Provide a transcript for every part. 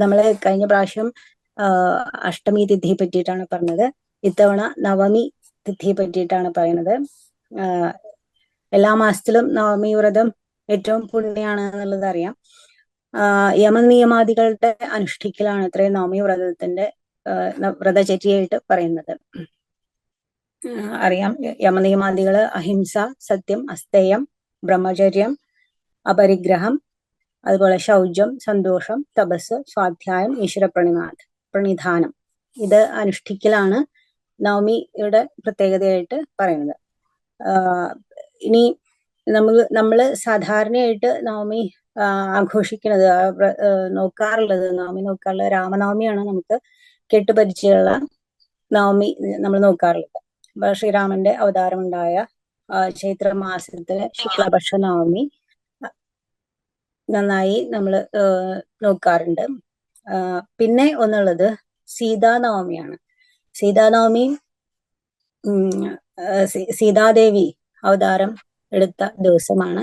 നമ്മള് കഴിഞ്ഞ പ്രാവശ്യം അഷ്ടമി തിഥിയെ പറ്റിയിട്ടാണ് പറഞ്ഞത്. ഇത്തവണ നവമി തിഥിയെ പറ്റിയിട്ടാണ് പറയുന്നത്. എല്ലാ മാസത്തിലും നവമി വ്രതം ഏറ്റവും പുണ്യാണ് എന്നുള്ളത് അറിയാം. യമനിയമാദികളുടെ അനുഷ്ഠിക്കലാണ് ഇത്രയും നവമി വ്രതത്തിന്റെ വ്രതചര്യയായിട്ട് പറയുന്നത്. അറിയാം, യമനിയമാദികള് അഹിംസ, സത്യം, അസ്തേയം, ബ്രഹ്മചര്യം, അപരിഗ്രഹം, അതുപോലെ ശൗചം, സന്തോഷം, തപസ്, സ്വാധ്യായം, ഈശ്വര പ്രണിധാനം, ഇത് അനുഷ്ഠിക്കലാണ് നവമിയുടെ പ്രത്യേകതയായിട്ട് പറയുന്നത്. ഇനി നമ്മള് സാധാരണയായിട്ട് നവമി ആഘോഷിക്കുന്നത്, നോക്കാറുള്ളത്, നവമി നോക്കാറുള്ളത് രാമനവമിയാണ്. നമുക്ക് കേട്ടുപരിചയമുള്ള നവമി നമ്മൾ നോക്കാറുള്ളത്. ശ്രീരാമന്റെ അവതാരമുണ്ടായ ചൈത്ര മാസത്തിലെ ശുക്ലപക്ഷ നവമി നന്നായി നമ്മൾ നോക്കാറുണ്ട്. പിന്നെ ഒന്നുള്ളത് സീതാനവമിയാണ്. സീതാനവമി സീതാദേവി അവതാരം എടുത്ത ദിവസമാണ്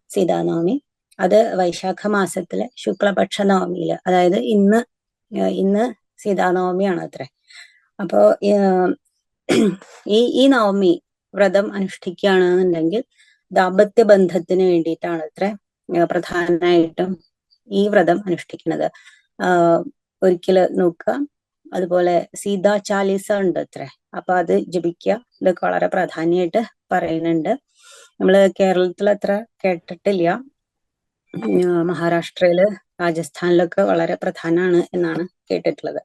സീതാനവമി. അത് വൈശാഖ മാസത്തിലെ ശുക്ലപക്ഷ നവമിയില്, അതായത് ഇന്ന് സീതാനവമിയാണ് അത്രേ. അപ്പോ ഈ നവമി വ്രതം അനുഷ്ഠിക്കുകയാണെന്നുണ്ടെങ്കിൽ ദാമ്പത്യ ബന്ധത്തിന് വേണ്ടിയിട്ടാണ് അത്രേ പ്രധാനമായിട്ടും ഈ വ്രതം അനുഷ്ഠിക്കുന്നത്. ഒരിക്കല് നോക്കുക. അതുപോലെ സീതാ ചാലീസ ഉണ്ട് അത്രേ, അപ്പൊ അത് ജപിക്കുക. ഇതൊക്കെ വളരെ പ്രാധാന്യമായിട്ട് പറയുന്നുണ്ട്. നമ്മള് കേരളത്തിൽ അത്ര കേട്ടിട്ടില്ല. മഹാരാഷ്ട്രയില്, രാജസ്ഥാനിലൊക്കെ വളരെ പ്രധാനമാണ് എന്നാണ് കേട്ടിട്ടുള്ളത്.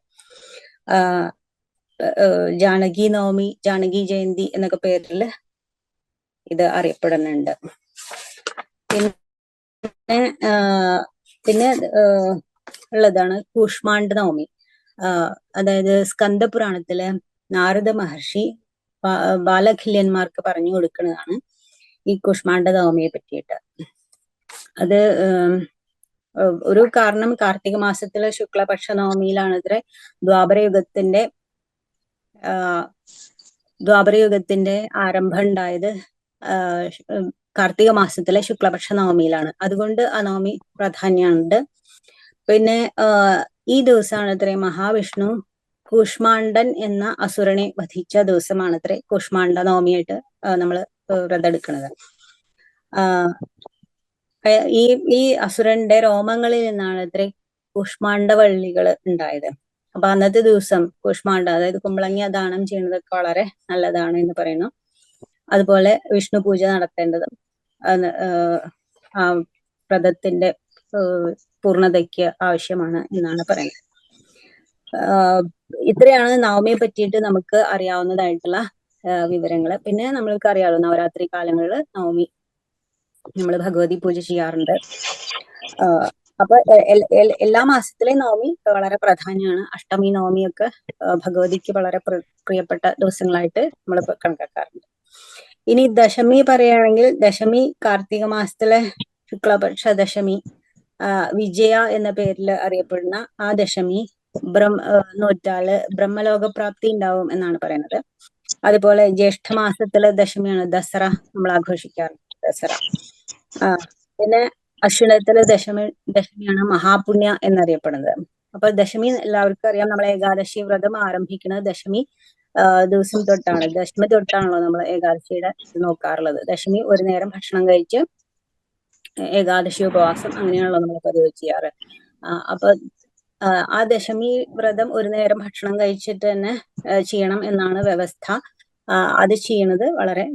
ജാനകി നവമി, ജാനകി ജയന്തി എന്നൊക്കെ പേരിൽ ഇത് അറിയപ്പെടുന്നുണ്ട്. പിന്നെ ഉള്ളതാണ് കൂഷ്മാണ്ഡ നവമി. അതായത് സ്കന്ദപുരാണത്തിലെ നാരദ മഹർഷി ബാലഖില്യന്മാർക്ക് പറഞ്ഞു കൊടുക്കുന്നതാണ് ഈ കൂഷ്മാണ്ഡ നവമിയെ പറ്റിയിട്ട്. അത് ഒരു കാരണം കാർത്തിക മാസത്തിലെ ശുക്ലപക്ഷ നവമിയിലാണ് ഇത്ര ദ്വാപരയുഗത്തിന്റെ ആരംഭം ഉണ്ടായത് കാർത്തിക മാസത്തിലെ ശുക്ലപക്ഷ നവമിയിലാണ്. അതുകൊണ്ട് ആ നവമി പ്രാധാന്യമുണ്ട്. പിന്നെ ഈ ദിവസമാണ് ഇത്രേ മഹാവിഷ്ണു കൂഷ്മാണ്ഡൻ എന്ന അസുരനെ വധിച്ച ദിവസമാണ് ഇത്രേ കൂഷ്മാണ്ഡ നവമിയായിട്ട് നമ്മൾ വ്രതെടുക്കുന്നത്. ഈ അസുരന്റെ രോമങ്ങളിൽ നിന്നാണ് ഇത്രേ കൂഷ്മാണ്ഡവള്ളികൾ ഉണ്ടായത്. അപ്പൊ അന്നത്തെ ദിവസം കൂഷ്മാണ്ഡ, അതായത് കുമ്പളങ്ങ ദാനം ചെയ്യുന്നതൊക്കെ വളരെ നല്ലതാണ് എന്ന് പറയുന്നു. അതുപോലെ വിഷ്ണു പൂജ നടത്തേണ്ടതും ആ വ്രതത്തിന്റെ പൂർണ്ണതയ്ക്ക് ആവശ്യമാണ് എന്നാണ് പറയുന്നത്. ഇത്രയാണ് നവമിയെ പറ്റിയിട്ട് നമുക്ക് അറിയാവുന്നതായിട്ടുള്ള വിവരങ്ങൾ. പിന്നെ നമ്മൾക്ക് അറിയാലോ, നവരാത്രി കാലങ്ങളിൽ നവമി നമ്മൾ ഭഗവതി പൂജ ചെയ്യാറുണ്ട്. അപ്പൊ എല്ലാ മാസത്തിലെയും നവമി വളരെ പ്രാധാന്യമാണ്. അഷ്ടമി നവമിയൊക്കെ ഭഗവതിക്ക് വളരെ പ്രിയപ്പെട്ട ദിവസങ്ങളായിട്ട് നമ്മൾ കണക്കാക്കാറുണ്ട്. ഇനി ദശമി പറയുകയാണെങ്കിൽ, ദശമി കാർത്തിക മാസത്തിലെ ശുക്ലപക്ഷ ദശമി, വിജയ എന്ന പേരിൽ അറിയപ്പെടുന്ന ആ ദശമി നോറ്റാല് ബ്രഹ്മലോകപ്രാപ്തി ഉണ്ടാവും എന്നാണ് പറയുന്നത്. അതുപോലെ ജ്യേഷ്ഠമാസത്തിലെ ദശമിയാണ് ദസറ, നമ്മൾ ആഘോഷിക്കാറുണ്ട് ദസറ. പിന്നെ അശ്വിനത്തിലെ ദശമിയാണ് മഹാപുണ്യ എന്നറിയപ്പെടുന്നത്. അപ്പൊ ദശമി എല്ലാവർക്കും അറിയാം. നമ്മൾ ഏകാദശി വ്രതം ആരംഭിക്കുന്നത് ദശമി ദിവസം തൊട്ടാണ്. ദശമി തൊട്ടാണല്ലോ നമ്മൾ ഏകാദശിയുടെ നോക്കാറുള്ളത്. ദശമി ഒരു നേരം ഭക്ഷണം കഴിച്ച് ഏകാദശി ഉപവാസം അങ്ങനെയാണല്ലോ നമ്മൾ പതിവ് ചെയ്യാറ്. അപ്പൊ ആ ദശമി വ്രതം ഒരു നേരം ഭക്ഷണം കഴിച്ചിട്ട് തന്നെ ചെയ്യണം എന്നാണ് വ്യവസ്ഥ. അത് ചെയ്യണത് വളരെ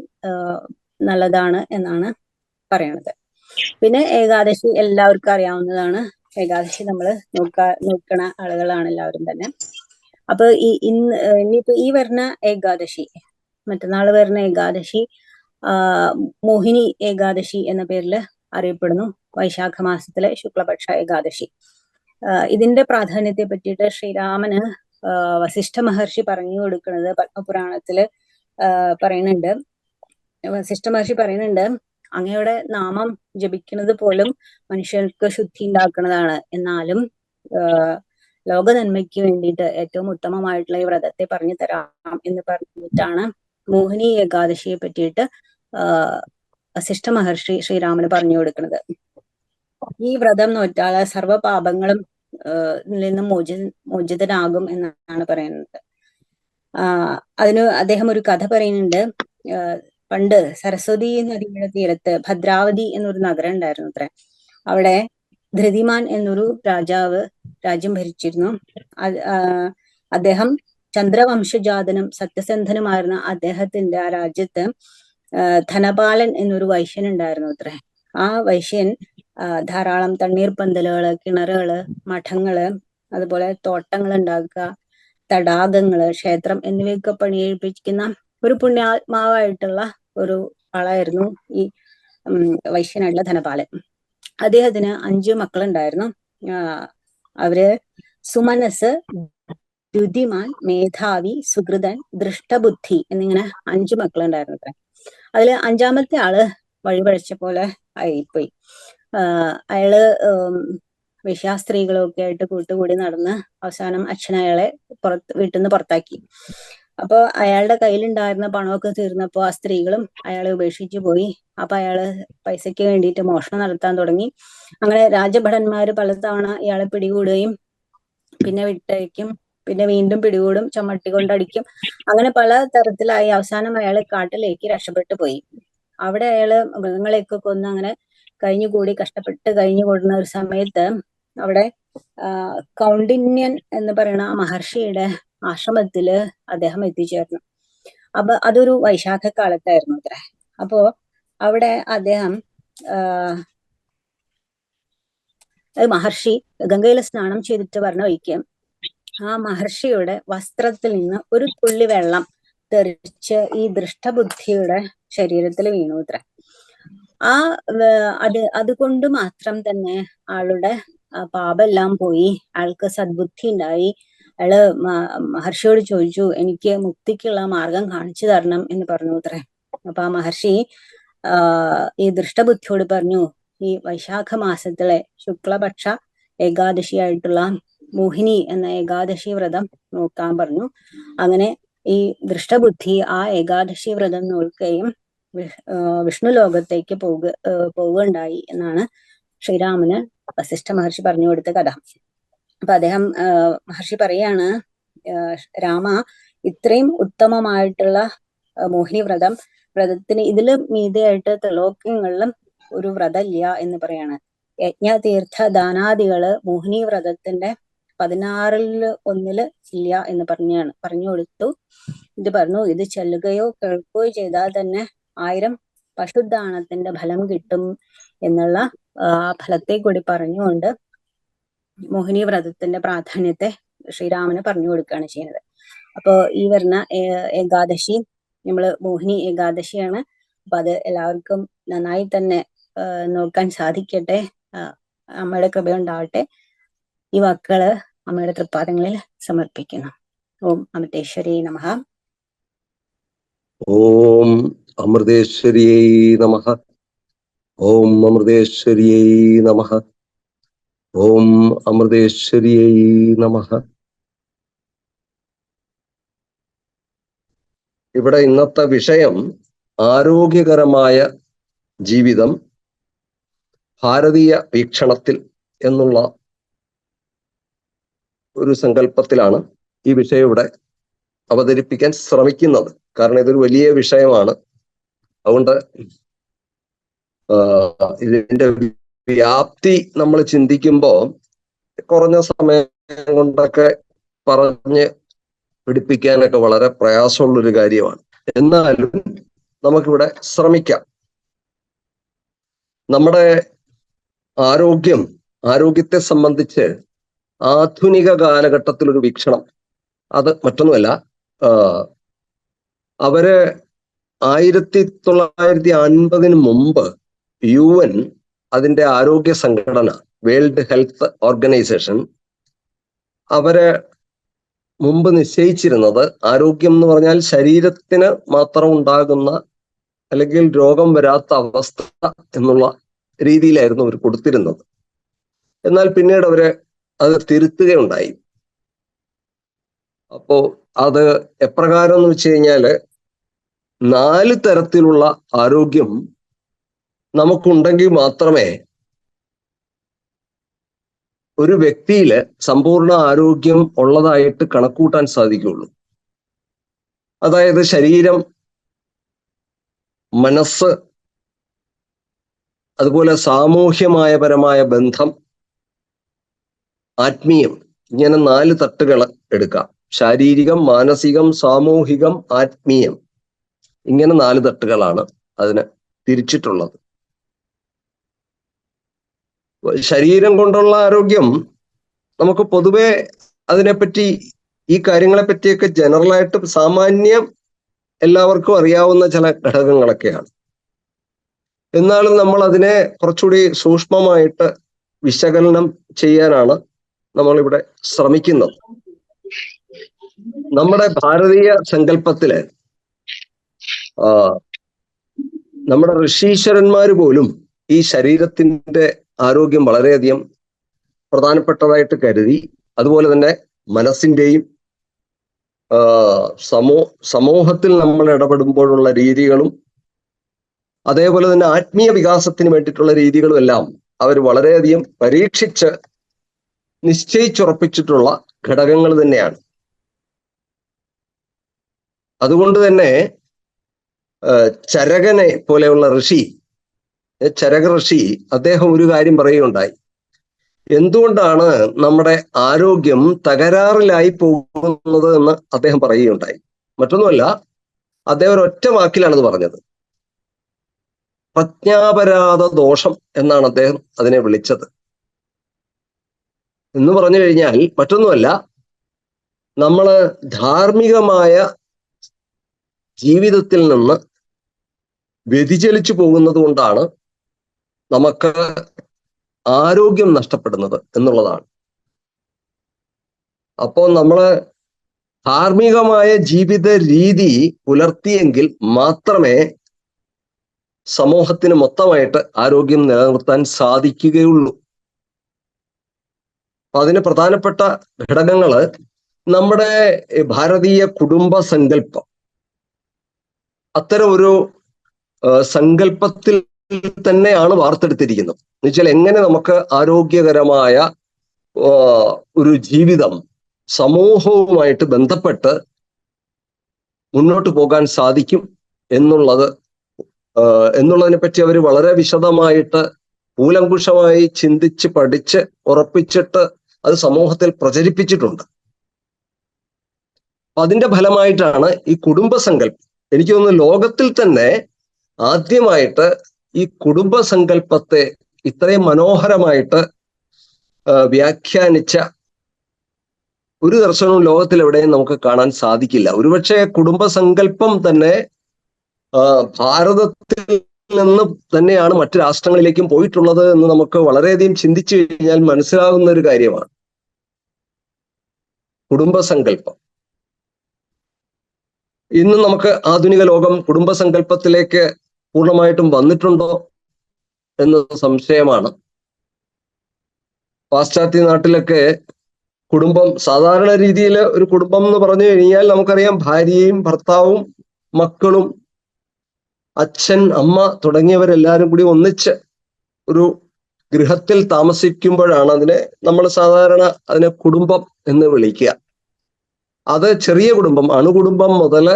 നല്ലതാണ് എന്നാണ് പറയണത്. പിന്നെ ഏകാദശി എല്ലാവർക്കും അറിയാവുന്നതാണ്. ഏകാദശി നമ്മൾ നോക്കണ ആളുകളാണ് എല്ലാവരും തന്നെ. അപ്പൊ ഇനിയിപ്പോ ഈ വരുന്ന ഏകാദശി, മറ്റന്നാൾ വരുന്ന ഏകാദശി മോഹിനി ഏകാദശി എന്ന പേരിൽ അറിയപ്പെടുന്നു. വൈശാഖ മാസത്തിലെ ശുക്ലപക്ഷ ഏകാദശി. ഇതിന്റെ പ്രാധാന്യത്തെ പറ്റിയിട്ട് ശ്രീരാമന് വസിഷ്ഠ മഹർഷി പറഞ്ഞു കൊടുക്കുന്നത് പത്മപുരാണത്തില് പറയുന്നുണ്ട്. വസിഷ്ഠ മഹർഷി പറയുന്നുണ്ട്, അങ്ങയുടെ നാമം ജപിക്കുന്നത് പോലും മനുഷ്യർക്ക് ശുദ്ധി ഉണ്ടാക്കുന്നതാണ്. എന്നാലും ലോക നന്മയ്ക്ക് വേണ്ടിയിട്ട് ഏറ്റവും ഉത്തമമായിട്ടുള്ള ഈ വ്രതത്തെ പറഞ്ഞു തരാം എന്ന് പറഞ്ഞിട്ടാണ് മോഹിനി ഏകാദശിയെ പറ്റിയിട്ട് വസിഷ്ഠ മഹർഷി ശ്രീരാമന് പറഞ്ഞു കൊടുക്കുന്നത്. ഈ വ്രതം നോറ്റാൽ സർവ്വ പാപങ്ങളും നിന്ന് മോചിതനാകും എന്നാണ് പറയുന്നത്. അതിന് അദ്ദേഹം ഒരു കഥ പറയുന്നുണ്ട്. പണ്ട് സരസ്വതി നദിയുടെ തീരത്ത് ഭദ്രാവതി എന്നൊരു നഗരം ഉണ്ടായിരുന്നു അത്ര. അവിടെ ധൃതിമാൻ എന്നൊരു രാജാവ് രാജ്യം ഭരിച്ചിരുന്നു. അദ്ദേഹം ചന്ദ്രവംശജാതനും സത്യസന്ധനുമായിരുന്ന അദ്ദേഹത്തിന്റെ ആ രാജ്യത്ത് ധനപാലൻ എന്നൊരു വൈശ്യൻ ഉണ്ടായിരുന്നു അത്രേ. ആ വൈശ്യൻ ധാരാളം തണ്ണീർപ്പന്തലുകള്, കിണറുകള്, മഠങ്ങള്, അതുപോലെ തോട്ടങ്ങൾ ഉണ്ടാക്കുക, തടാകങ്ങള്, ക്ഷേത്രം എന്നിവയൊക്കെ പണിയെഴുപ്പിക്കുന്ന ഒരു പുണ്യാത്മാവായിട്ടുള്ള ഒരു ആളായിരുന്നു ഈ വൈശ്യനായിട്ടുള്ള ധനപാലൻ. അദ്ദേഹത്തിന് 5 മക്കളുണ്ടായിരുന്നു. അവര് സുമനസ്, ദ്യുതിമാൻ, മേധാവി, സുഹൃതൻ, ദൃഷ്ടബുദ്ധി എന്നിങ്ങനെ 5 മക്കളുണ്ടായിരുന്നു അത്ര. അതില് 5-മത്തെ ആള് വഴിപഴച്ച പോലെ ആയിപ്പോയി. അയാള് വേശ്യാസ്ത്രീകളൊക്കെ ആയിട്ട് കൂട്ടുകൂടി നടന്ന് അവസാനം അച്ഛൻ അയാളെ വീട്ടിൽ നിന്ന് പുറത്താക്കി. അപ്പൊ അയാളുടെ കയ്യിലുണ്ടായിരുന്ന പണമൊക്കെ തീർന്നപ്പോ ആ സ്ത്രീകളും അയാളെ ഉപേക്ഷിച്ചു പോയി. അപ്പൊ അയാള് പൈസയ്ക്ക് വേണ്ടിയിട്ട് മോഷണം നടത്താൻ തുടങ്ങി. അങ്ങനെ രാജഭടന്മാര് പലതവണ ഇയാളെ പിടികൂടുകയും പിന്നെ വിട്ടയക്കും, പിന്നെ വീണ്ടും പിടികൂടും, ചമ്മട്ടി കൊണ്ടടിക്കും. അങ്ങനെ പല തരത്തിലായി അവസാനം അയാള് കാട്ടിലേക്ക് രക്ഷപ്പെട്ടു പോയി. അവിടെ അയാള് മൃഗങ്ങളെയൊക്കെ കൊന്ന് അങ്ങനെ കഴിഞ്ഞുകൂടി കഷ്ടപ്പെട്ട് കഴിഞ്ഞുകൂടുന്ന ഒരു സമയത്ത് അവിടെ കൗണ്ഡിന്യൻ എന്ന് പറയുന്ന ആ മഹർഷിയുടെ ആശ്രമത്തില് അദ്ദേഹം എത്തിച്ചേർന്നു. അപ്പൊ അതൊരു വൈശാഖ കാലത്തായിരുന്നു അത്ര. അപ്പോ അവിടെ അദ്ദേഹം മഹർഷി ഗംഗയിലെ സ്നാനം ചെയ്തിട്ട് പറഞ്ഞ വഴിക്ക് ആ മഹർഷിയുടെ വസ്ത്രത്തിൽ നിന്ന് ഒരു തുള്ളി വെള്ളം തെറിച്ച് ഈ ദൃഷ്ടബുദ്ധിയുടെ ശരീരത്തിൽ വീണു അത്ര. അതുകൊണ്ട് മാത്രം തന്നെ ആളുടെ പാപെല്ലാം പോയി, ആൾക്ക് സദ്ബുദ്ധി ഉണ്ടായി. അയാള് മഹർഷിയോട് ചോദിച്ചു, എനിക്ക് മുക്തിക്കുള്ള മാർഗം കാണിച്ചു തരണം എന്ന് പറഞ്ഞു അത്രേ. അപ്പൊ ആ മഹർഷി ഈ ദൃഷ്ടബുദ്ധിയോട് പറഞ്ഞു, ഈ വൈശാഖ മാസത്തിലെ ശുക്ലപക്ഷ ഏകാദശിയായിട്ടുള്ള മോഹിനി എന്ന ഏകാദശി വ്രതം നോക്കാൻ പറഞ്ഞു. അങ്ങനെ ഈ ദൃഷ്ടബുദ്ധി ആ ഏകാദശി വ്രതം നോക്കുകയും വിഷ്ണു ലോകത്തേക്ക് പോവുകയുണ്ടായി എന്നാണ് ശ്രീരാമന് വസിഷ്ഠ മഹർഷി പറഞ്ഞു കൊടുത്ത കഥ. അപ്പൊ അദ്ദേഹം മഹർഷി പറയാണ്, രാമ, ഇത്രയും ഉത്തമമായിട്ടുള്ള മോഹിനി വ്രതത്തിന് ഇതില് മീതെയായിട്ട് ത്രിലോക്യങ്ങളിലും ഒരു വ്രതമില്ല എന്ന് പറയാണ്. യജ്ഞ, തീർത്ഥ, ദാനാദികള് മോഹിനി വ്രതത്തിന്റെ 16-1 ഇല്ല എന്ന് പറഞ്ഞു കൊടുത്തു. ഇത് പറഞ്ഞു, ഇത് ചെല്ലുകയോ കേൾക്കുകയോ ചെയ്താൽ തന്നെ 1000 പശുദാനത്തിന്റെ ഫലം കിട്ടും എന്നുള്ള ഫലത്തെ കൂടി പറഞ്ഞുകൊണ്ട് മോഹിനി വ്രതത്തിന്റെ പ്രാധാന്യത്തെ ശ്രീരാമന് പറഞ്ഞു കൊടുക്കുകയാണ് ചെയ്യുന്നത്. അപ്പോ ഈ വരുന്ന ഏകാദശി നമ്മള് മോഹിനി ഏകാദശിയാണ്. അപ്പൊ അത് എല്ലാവർക്കും നന്നായി തന്നെ നോക്കാൻ സാധിക്കട്ടെ. അമ്മയുടെ കൃപയുണ്ടാവട്ടെ. ഈ വാക്കുകള് അമ്മയുടെ തൃപ്പാദങ്ങളിൽ സമർപ്പിക്കുന്നു. ഓം അമൃതേശ്വരി നമഃ. ഓം അമൃതേശ്വരിയൈ നമഃ. ഓം അമൃതേശ്വരിയൈ നമഃ. ഓം അമൃതേശ്വരിയൈ നമഃ. ഇവിടെ ഇന്നത്തെ വിഷയം ആരോഗ്യകരമായ ജീവിതം ഭാരതീയ വീക്ഷണത്തിൽ എന്നുള്ള ഒരു സങ്കല്പത്തിലാണ് ഈ വിഷയം ഇവിടെ അവതരിപ്പിക്കാൻ ശ്രമിക്കുന്നത്. കാരണം ഇതൊരു വലിയ വിഷയമാണ്. അതുകൊണ്ട് ഇതിന്റെ വ്യാപ്തി നമ്മൾ ചിന്തിക്കുമ്പോൾ കുറഞ്ഞ സമയം കൊണ്ടൊക്കെ പറഞ്ഞ് പിടിപ്പിക്കാനൊക്കെ വളരെ പ്രയാസമുള്ളൊരു കാര്യമാണ്. എന്നാലും നമുക്കിവിടെ ശ്രമിക്കാം. നമ്മുടെ ആരോഗ്യത്തെ സംബന്ധിച്ച് ആധുനിക കാലഘട്ടത്തിലൊരു വീക്ഷണം, അത് മറ്റൊന്നുമല്ല, അവര് 1950 മുമ്പ് UN അതിന്റെ ആരോഗ്യ സംഘടന, വേൾഡ് ഹെൽത്ത് ഓർഗനൈസേഷൻ, അവര് മുമ്പ് നിശ്ചയിച്ചിരുന്നത് ആരോഗ്യം എന്ന് പറഞ്ഞാൽ ശരീരത്തിന് മാത്രം ഉണ്ടാകുന്ന അല്ലെങ്കിൽ രോഗം വരാത്ത അവസ്ഥ എന്നുള്ള രീതിയിലായിരുന്നു അവർ കൊടുത്തിരുന്നത്. എന്നാൽ പിന്നീട് അവര് അത് തിരുത്തുകയുണ്ടായി. അപ്പോ അത് എപ്രകാരം എന്ന് വെച്ച് കഴിഞ്ഞാല് 4 തരത്തിലുള്ള ആരോഗ്യം നമുക്കുണ്ടെങ്കിൽ മാത്രമേ ഒരു വ്യക്തിയില് സമ്പൂർണ്ണ ആരോഗ്യം ഉള്ളതായിട്ട് കണക്കൂട്ടാൻ സാധിക്കുകയുള്ളൂ. അതായത് ശരീരം, മനസ്സ്, അതുപോലെ സാമൂഹ്യപരമായ ബന്ധം, ആത്മീയം, ഇങ്ങനെ 4 തട്ടുകൾ എടുക്കാം. ശാരീരികം, മാനസികം, സാമൂഹികം, ആത്മീയം, ഇങ്ങനെ 4 തട്ടുകളാണ് അതിന് തിരിച്ചിട്ടുള്ളത്. ശരീരം കൊണ്ടുള്ള ആരോഗ്യം നമുക്ക് പൊതുവെ അതിനെപ്പറ്റി, ഈ കാര്യങ്ങളെ പറ്റിയൊക്കെ ജനറലായിട്ട് സാമാന്യം എല്ലാവർക്കും അറിയാവുന്ന ചില ഘടകങ്ങളൊക്കെയാണ്. എന്നാലും നമ്മൾ അതിനെ കുറച്ചുകൂടി സൂക്ഷ്മമായിട്ട് വിശകലനം ചെയ്യാനാണ് നമ്മളിവിടെ ശ്രമിക്കുന്നത്. നമ്മുടെ ഭാരതീയ സങ്കല്പത്തില് നമ്മുടെ ഋഷീശ്വരന്മാര് പോലും ഈ ശരീരത്തിന്റെ ആരോഗ്യം വളരെയധികം പ്രധാനപ്പെട്ടതായിട്ട് കരുതി. അതുപോലെ തന്നെ മനസ്സിന്റെയും സമൂഹത്തിൽ നമ്മൾ ഇടപെടുമ്പോഴുള്ള രീതികളും, അതേപോലെ തന്നെ ആത്മീയ വികാസത്തിന് വേണ്ടിയിട്ടുള്ള രീതികളും എല്ലാം അവർ വളരെയധികം പരീക്ഷിച്ച് നിശ്ചയിച്ചുറപ്പിച്ചിട്ടുള്ള ഘടകങ്ങൾ തന്നെയാണ്. അതുകൊണ്ട് തന്നെ ചരകനെ പോലെയുള്ള ചരക ഋഷി അദ്ദേഹം ഒരു കാര്യം പറയുകയുണ്ടായി. എന്തുകൊണ്ടാണ് നമ്മുടെ ആരോഗ്യം തകരാറിലായി പോകുന്നത് എന്ന് അദ്ദേഹം പറയുകയുണ്ടായി. മറ്റൊന്നുമല്ല, അദ്ദേഹം ഒരൊറ്റ വാക്കിലാണത് പറഞ്ഞത്. പ്രജ്ഞാപരാധ ദോഷം എന്നാണ് അദ്ദേഹം അതിനെ വിളിച്ചത്. എന്ന് പറഞ്ഞു കഴിഞ്ഞാൽ മറ്റൊന്നുമല്ല, നമ്മള് ധാർമ്മികമായ ജീവിതത്തിൽ നിന്ന് വ്യതിചലിച്ചു പോകുന്നത് കൊണ്ടാണ് നമുക്ക് ആരോഗ്യം നഷ്ടപ്പെടുന്നത് എന്നുള്ളതാണ്. അപ്പോൾ നമ്മള് ധാർമ്മികമായ ജീവിത രീതി പുലർത്തിയെങ്കിൽ മാത്രമേ സമൂഹത്തിന് മൊത്തമായിട്ട് ആരോഗ്യം നിലനിർത്താൻ സാധിക്കുകയുള്ളൂ. അതിന് പ്രധാനപ്പെട്ട ഘടകങ്ങള് നമ്മുടെ ഭാരതീയ കുടുംബ സങ്കല്പം, അത്തരം ഒരു സങ്കല്പത്തിൽ തന്നെയാണ് വാർത്തെടുത്തിരിക്കുന്നത്. എന്നുവെച്ചാൽ എങ്ങനെ നമുക്ക് ആരോഗ്യകരമായ ഒരു ജീവിതം സമൂഹവുമായിട്ട് ബന്ധപ്പെട്ട് മുന്നോട്ട് പോകാൻ സാധിക്കും എന്നുള്ളതിനെ പറ്റി അവർ വളരെ വിശദമായിട്ട് കൂലങ്കുഷമായി ചിന്തിച്ച് പഠിച്ച് ഉറപ്പിച്ചിട്ട് അത് സമൂഹത്തിൽ പ്രചരിപ്പിച്ചിട്ടുണ്ട്. അതിന്റെ ഫലമായിട്ടാണ് ഈ കുടുംബസങ്കല്പം, എനിക്ക് തോന്നുന്നു ലോകത്തിൽ തന്നെ ആദ്യമായിട്ട് ഈ കുടുംബസങ്കല്പത്തെ ഇത്രയും മനോഹരമായിട്ട് വ്യാഖ്യാനിച്ച ഒരു ദർശനവും ലോകത്തിൽ എവിടെയും നമുക്ക് കാണാൻ സാധിക്കില്ല. ഒരുപക്ഷെ കുടുംബസങ്കല്പം തന്നെ ഭാരതത്തിൽ നിന്ന് തന്നെയാണ് മറ്റു രാഷ്ട്രങ്ങളിലേക്കും പോയിട്ടുള്ളത് എന്ന് നമുക്ക് വളരെയധികം ചിന്തിച്ചു കഴിഞ്ഞാൽ മനസ്സിലാകുന്ന ഒരു കാര്യമാണ് കുടുംബസങ്കല്പം. ഇന്ന് നമുക്ക് ആധുനിക ലോകം കുടുംബസങ്കല്പത്തിലേക്ക് പൂർണ്ണമായിട്ടും വന്നിട്ടുണ്ടോ എന്ന സംശയമാണ്. പാശ്ചാത്യ നാട്ടിലൊക്കെ കുടുംബം സാധാരണ രീതിയിൽ ഒരു കുടുംബം എന്ന് പറഞ്ഞു കഴിഞ്ഞാൽ നമുക്കറിയാം, ഭാര്യയും ഭർത്താവും മക്കളും അച്ഛൻ അമ്മ തുടങ്ങിയവരെല്ലാവരും കൂടി ഒന്നിച്ച് ഒരു ഗൃഹത്തിൽ താമസിക്കുമ്പോഴാണ് നമ്മൾ സാധാരണ അതിനെ കുടുംബം എന്ന് വിളിക്കുക. അത് ചെറിയ കുടുംബം, അണുകുടുംബം മുതൽ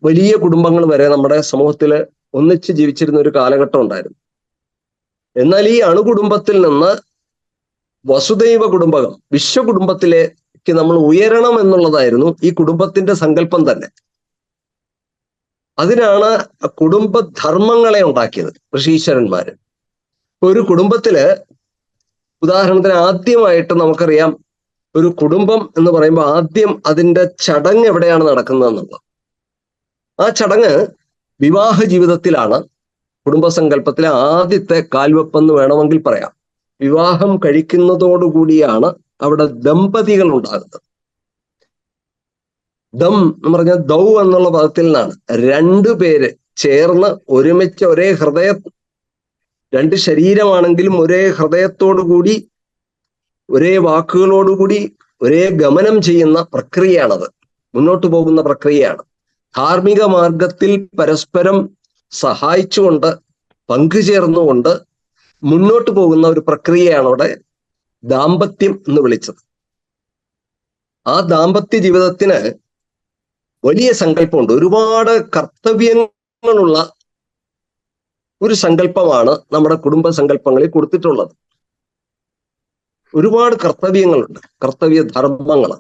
വലിയ കുടുംബങ്ങൾ വരെ നമ്മുടെ സമൂഹത്തിൽ ഒന്നിച്ച് ജീവിച്ചിരുന്ന ഒരു കാലഘട്ടം ഉണ്ടായിരുന്നു. എന്നാൽ ഈ അണുകുടുംബത്തിൽ നിന്ന് വസുദൈവ കുടുംബകം, വിശ്വകുടുംബത്തിലേക്ക് നമ്മൾ ഉയരണം എന്നുള്ളതായിരുന്നു ഈ കുടുംബത്തിന്റെ സങ്കല്പം തന്നെ. അതിനാണ് കുടുംബധർമ്മങ്ങളെ ഉണ്ടാക്കിയത് ഋഷീശ്വരന്മാര്. ഒരു കുടുംബത്തില് ഉദാഹരണത്തിന് ആദ്യമായിട്ട് നമുക്കറിയാം, ഒരു കുടുംബം എന്ന് പറയുമ്പോൾ ആദ്യം അതിൻ്റെ ചടങ്ങ് എവിടെയാണ് നടക്കുന്നതെന്നുള്ളത്. ആ ചടങ്ങ് വിവാഹ ജീവിതത്തിലാണ്. കുടുംബസങ്കല്പത്തിലെ ആദ്യത്തെ കാൽവെപ്പെന്ന് വേണമെങ്കിൽ പറയാം. വിവാഹം കഴിക്കുന്നതോടുകൂടിയാണ് അവിടെ ദമ്പതികൾ ഉണ്ടാകുന്നത്. ദം എന്ന് പറഞ്ഞാൽ ദൗ എന്നുള്ള പദത്തിൽ നിന്നാണ്. 2 പേര് ചേർന്ന് ഒരുമിച്ച് ഒരേ ഹൃദയം, 2 ശരീരമാണെങ്കിലും ഒരേ ഹൃദയത്തോടുകൂടി ഒരേ വാക്കുകളോടുകൂടി ഒരേ ഗമനം ചെയ്യുന്ന പ്രക്രിയയാണത്, മുന്നോട്ട് പോകുന്ന പ്രക്രിയയാണ്. ധാർമ്മിക മാർഗത്തിൽ പരസ്പരം സഹായിച്ചുകൊണ്ട് പങ്കുചേർന്നുകൊണ്ട് മുന്നോട്ട് പോകുന്ന ഒരു പ്രക്രിയയാണ് അവിടെ ദാമ്പത്യം എന്ന് വിളിച്ചത്. ആ ദാമ്പത്യ ജീവിതത്തിന് വലിയ സങ്കല്പമുണ്ട്. ഒരുപാട് കർത്തവ്യങ്ങളുള്ള ഒരു സങ്കല്പമാണ് നമ്മുടെ കുടുംബ സങ്കല്പങ്ങളിൽ കൊടുത്തിട്ടുള്ളത്. ഒരുപാട് കർത്തവ്യങ്ങളുണ്ട്, കർത്തവ്യ ധർമ്മങ്ങൾ.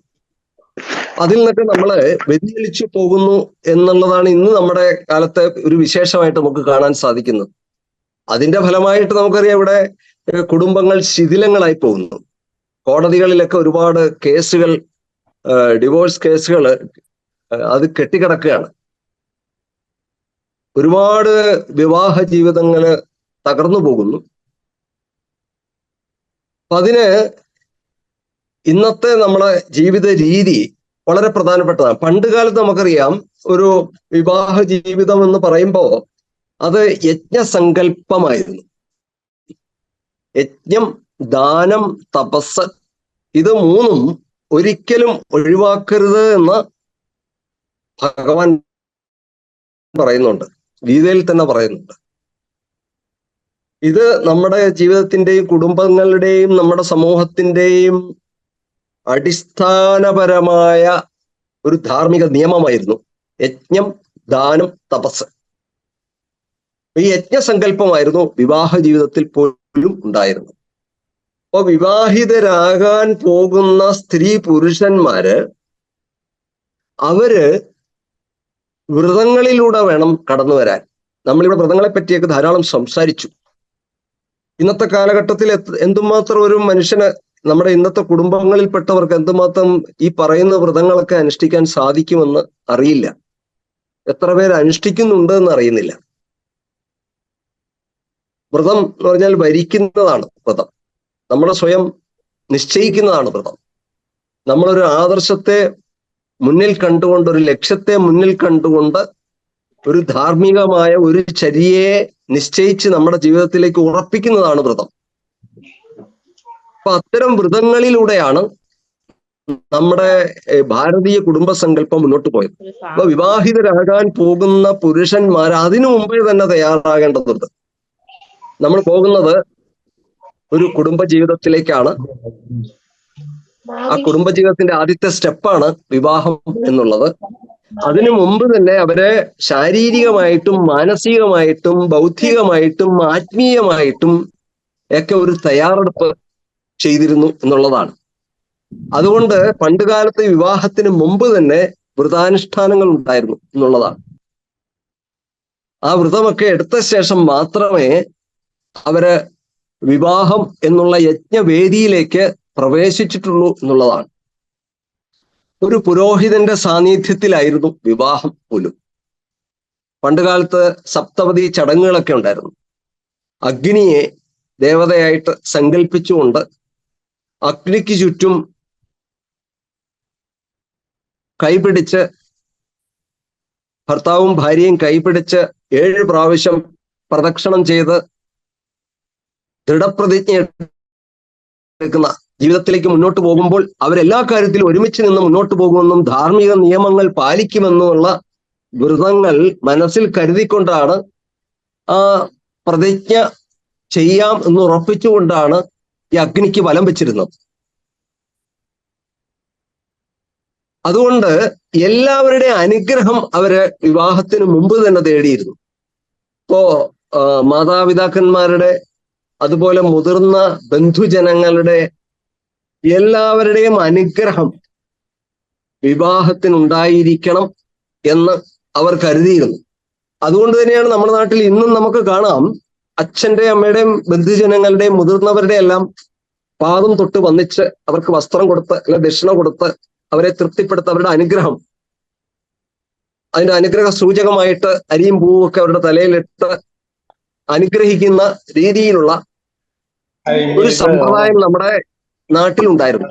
അതിൽ നിന്നൊക്കെ നമ്മൾ വ്യതിചലിച്ചു പോകുന്നു എന്നുള്ളതാണ് ഇന്ന് നമ്മുടെ കാലത്തെ ഒരു വിശേഷമായിട്ട് നമുക്ക് കാണാൻ സാധിക്കുന്നത്. അതിന്റെ ഫലമായിട്ട് നമുക്കറിയാം ഇവിടെ കുടുംബങ്ങൾ ശിഥിലങ്ങളായി പോകുന്നു. കോടതികളിലൊക്കെ ഒരുപാട് കേസുകൾ, ഡിവോഴ്സ് കേസുകൾ അത് കെട്ടിക്കിടക്കുകയാണ്. ഒരുപാട് വിവാഹ ജീവിതങ്ങള് തകർന്നു പോകുന്നു. അപ്പൊ അതിന് ഇന്നത്തെ നമ്മളെ ജീവിത രീതി വളരെ പ്രധാനപ്പെട്ടതാണ്. പണ്ട് കാലത്ത് നമുക്കറിയാം ഒരു വിവാഹ ജീവിതം എന്ന് പറയുമ്പോൾ അത് യജ്ഞസങ്കല്പമായിരുന്നു. യജ്ഞം, ദാനം, തപസ്, ഇത് മൂന്നും ഒരിക്കലും ഒഴിവാക്കരുത് എന്ന് ഭഗവാൻ പറയുന്നുണ്ട്, ഗീതയിൽ തന്നെ പറയുന്നുണ്ട്. ഇത് നമ്മുടെ ജീവിതത്തിന്റെയും കുടുംബങ്ങളുടെയും നമ്മുടെ സമൂഹത്തിന്റെയും അടിസ്ഥാനപരമായ ഒരു ധാർമ്മിക നിയമമായിരുന്നു യജ്ഞം, ദാനം, തപസ്. ഈ യജ്ഞസങ്കല്പമായിരുന്നു വിവാഹ ജീവിതത്തിൽ പോലും ഉണ്ടായിരുന്നത്. അപ്പൊ വിവാഹിതരാകാൻ പോകുന്ന സ്ത്രീ പുരുഷന്മാര് അവര് വ്രതങ്ങളിലൂടെ വേണം കടന്നു വരാൻ. നമ്മളിവിടെ വ്രതങ്ങളെ പറ്റിയൊക്കെ ധാരാളം സംസാരിച്ചു. ഇന്നത്തെ കാലഘട്ടത്തിൽ എന്തുമാത്രം ഒരു മനുഷ്യന്, നമ്മുടെ ഇന്നത്തെ കുടുംബങ്ങളിൽപ്പെട്ടവർക്ക് എന്തുമാത്രം ഈ പറയുന്ന വ്രതങ്ങളൊക്കെ അനുഷ്ഠിക്കാൻ സാധിക്കുമെന്ന് അറിയില്ല. എത്ര പേര് അനുഷ്ഠിക്കുന്നുണ്ട് എന്ന് അറിയുന്നില്ല. വ്രതം എന്ന് പറഞ്ഞാൽ വരിക്കുന്നതാണ് വ്രതം. നമ്മൾ സ്വയം നിശ്ചയിക്കുന്നതാണ് വ്രതം. നമ്മളൊരു ആദർശത്തെ മുന്നിൽ കണ്ടുകൊണ്ട്, ഒരു ലക്ഷ്യത്തെ മുന്നിൽ കണ്ടുകൊണ്ട് ഒരു ധാർമ്മികമായ ഒരു ചര്യയെ നിശ്ചയിച്ച് നമ്മുടെ ജീവിതത്തിലേക്ക് ഉറപ്പിക്കുന്നതാണ് വ്രതം. അപ്പൊ അത്തരം വ്രതങ്ങളിലൂടെയാണ് നമ്മുടെ ഭാരതീയ കുടുംബ സങ്കല്പം മുന്നോട്ട് പോയത്. അപ്പൊ വിവാഹിതരാകാൻ പോകുന്ന പുരുഷന്മാർ അതിനു മുമ്പേ തന്നെ തയ്യാറാകേണ്ടതുണ്ട്. നമ്മൾ പോകുന്നത് ഒരു കുടുംബ ജീവിതത്തിലേക്കാണ്. ആ കുടുംബജീവിതത്തിന്റെ ആദ്യത്തെ സ്റ്റെപ്പാണ് വിവാഹം എന്നുള്ളത്. അതിനു മുമ്പ് തന്നെ അവരെ ശാരീരികമായിട്ടും മാനസികമായിട്ടും ബൗദ്ധികമായിട്ടും ആത്മീയമായിട്ടും ഒക്കെ ഒരു തയ്യാറെടുപ്പ് ചെയ്തിരുന്നു എന്നുള്ളതാണ്. അതുകൊണ്ട് പണ്ടുകാലത്തെ വിവാഹത്തിന് മുമ്പ് തന്നെ വ്രതാനുഷ്ഠാനങ്ങൾ ഉണ്ടായിരുന്നു എന്നുള്ളതാണ്. ആ വ്രതമൊക്കെ എടുത്ത ശേഷം മാത്രമേ അവര് വിവാഹം എന്നുള്ള യജ്ഞവേദിയിലേക്ക് പ്രവേശിച്ചിട്ടുള്ളൂ എന്നുള്ളതാണ്. ഒരു പുരോഹിതന്റെ സാന്നിധ്യത്തിലായിരുന്നു വിവാഹം പോലും. പണ്ടുകാലത്ത് സപ്തപതി ചടങ്ങുകളൊക്കെ ഉണ്ടായിരുന്നു. അഗ്നിയെ ദേവതയായിട്ട് സങ്കല്പിച്ചുകൊണ്ട് അഗ്നിക്ക് ചുറ്റും കൈപിടിച്ച്, ഭർത്താവും ഭാര്യയും കൈപിടിച്ച് 7 പ്രാവശ്യം പ്രദക്ഷിണം ചെയ്ത് ദൃഢപ്രതിജ്ഞ എടുക്കുന്ന ജീവിതത്തിലേക്ക് മുന്നോട്ട് പോകുമ്പോൾ അവരെല്ലാ കാര്യത്തിലും ഒരുമിച്ച് നിന്ന് മുന്നോട്ട് പോകുമെന്നും ധാർമ്മിക നിയമങ്ങൾ പാലിക്കുമെന്നുമുള്ള വ്രതങ്ങൾ മനസ്സിൽ കരുതിക്കൊണ്ടാണ് ആ പ്രതിജ്ഞ ചെയ്യാം എന്ന് ഉറപ്പിച്ചുകൊണ്ടാണ് ഈ അഗ്നിക്ക് വലം വെച്ചിരുന്നത്. അതുകൊണ്ട് എല്ലാവരുടെയും അനുഗ്രഹം അവര് വിവാഹത്തിന് മുമ്പ് തന്നെ തേടിയിരുന്നു. ഇപ്പോ മാതാപിതാക്കന്മാരുടെ, അതുപോലെ മുതിർന്ന ബന്ധുജനങ്ങളുടെ എല്ലാവരുടെയും അനുഗ്രഹം വിവാഹത്തിനുണ്ടായിരിക്കണം എന്ന് അവർ കരുതിയിരുന്നു. അതുകൊണ്ട് തന്നെയാണ് നമ്മുടെ നാട്ടിൽ ഇന്നും നമുക്ക് കാണാം, അച്ഛന്റെയും അമ്മയുടെയും ബന്ധുജനങ്ങളുടെയും മുതിർന്നവരുടെ എല്ലാം പാദം തൊട്ട് വന്നിച്ച് അവർക്ക് വസ്ത്രം കൊടുത്ത് അല്ലെ ദക്ഷിണ കൊടുത്ത് അവരെ തൃപ്തിപ്പെടുത്ത അവരുടെ അനുഗ്രഹം, അതിന്റെ അനുഗ്രഹ സൂചകമായിട്ട് അരിയും പൂവും ഒക്കെ അവരുടെ തലയിലിട്ട് അനുഗ്രഹിക്കുന്ന രീതിയിലുള്ള ഒരു സമ്പ്രദായം നമ്മുടെ നാട്ടിലുണ്ടായിരുന്നു.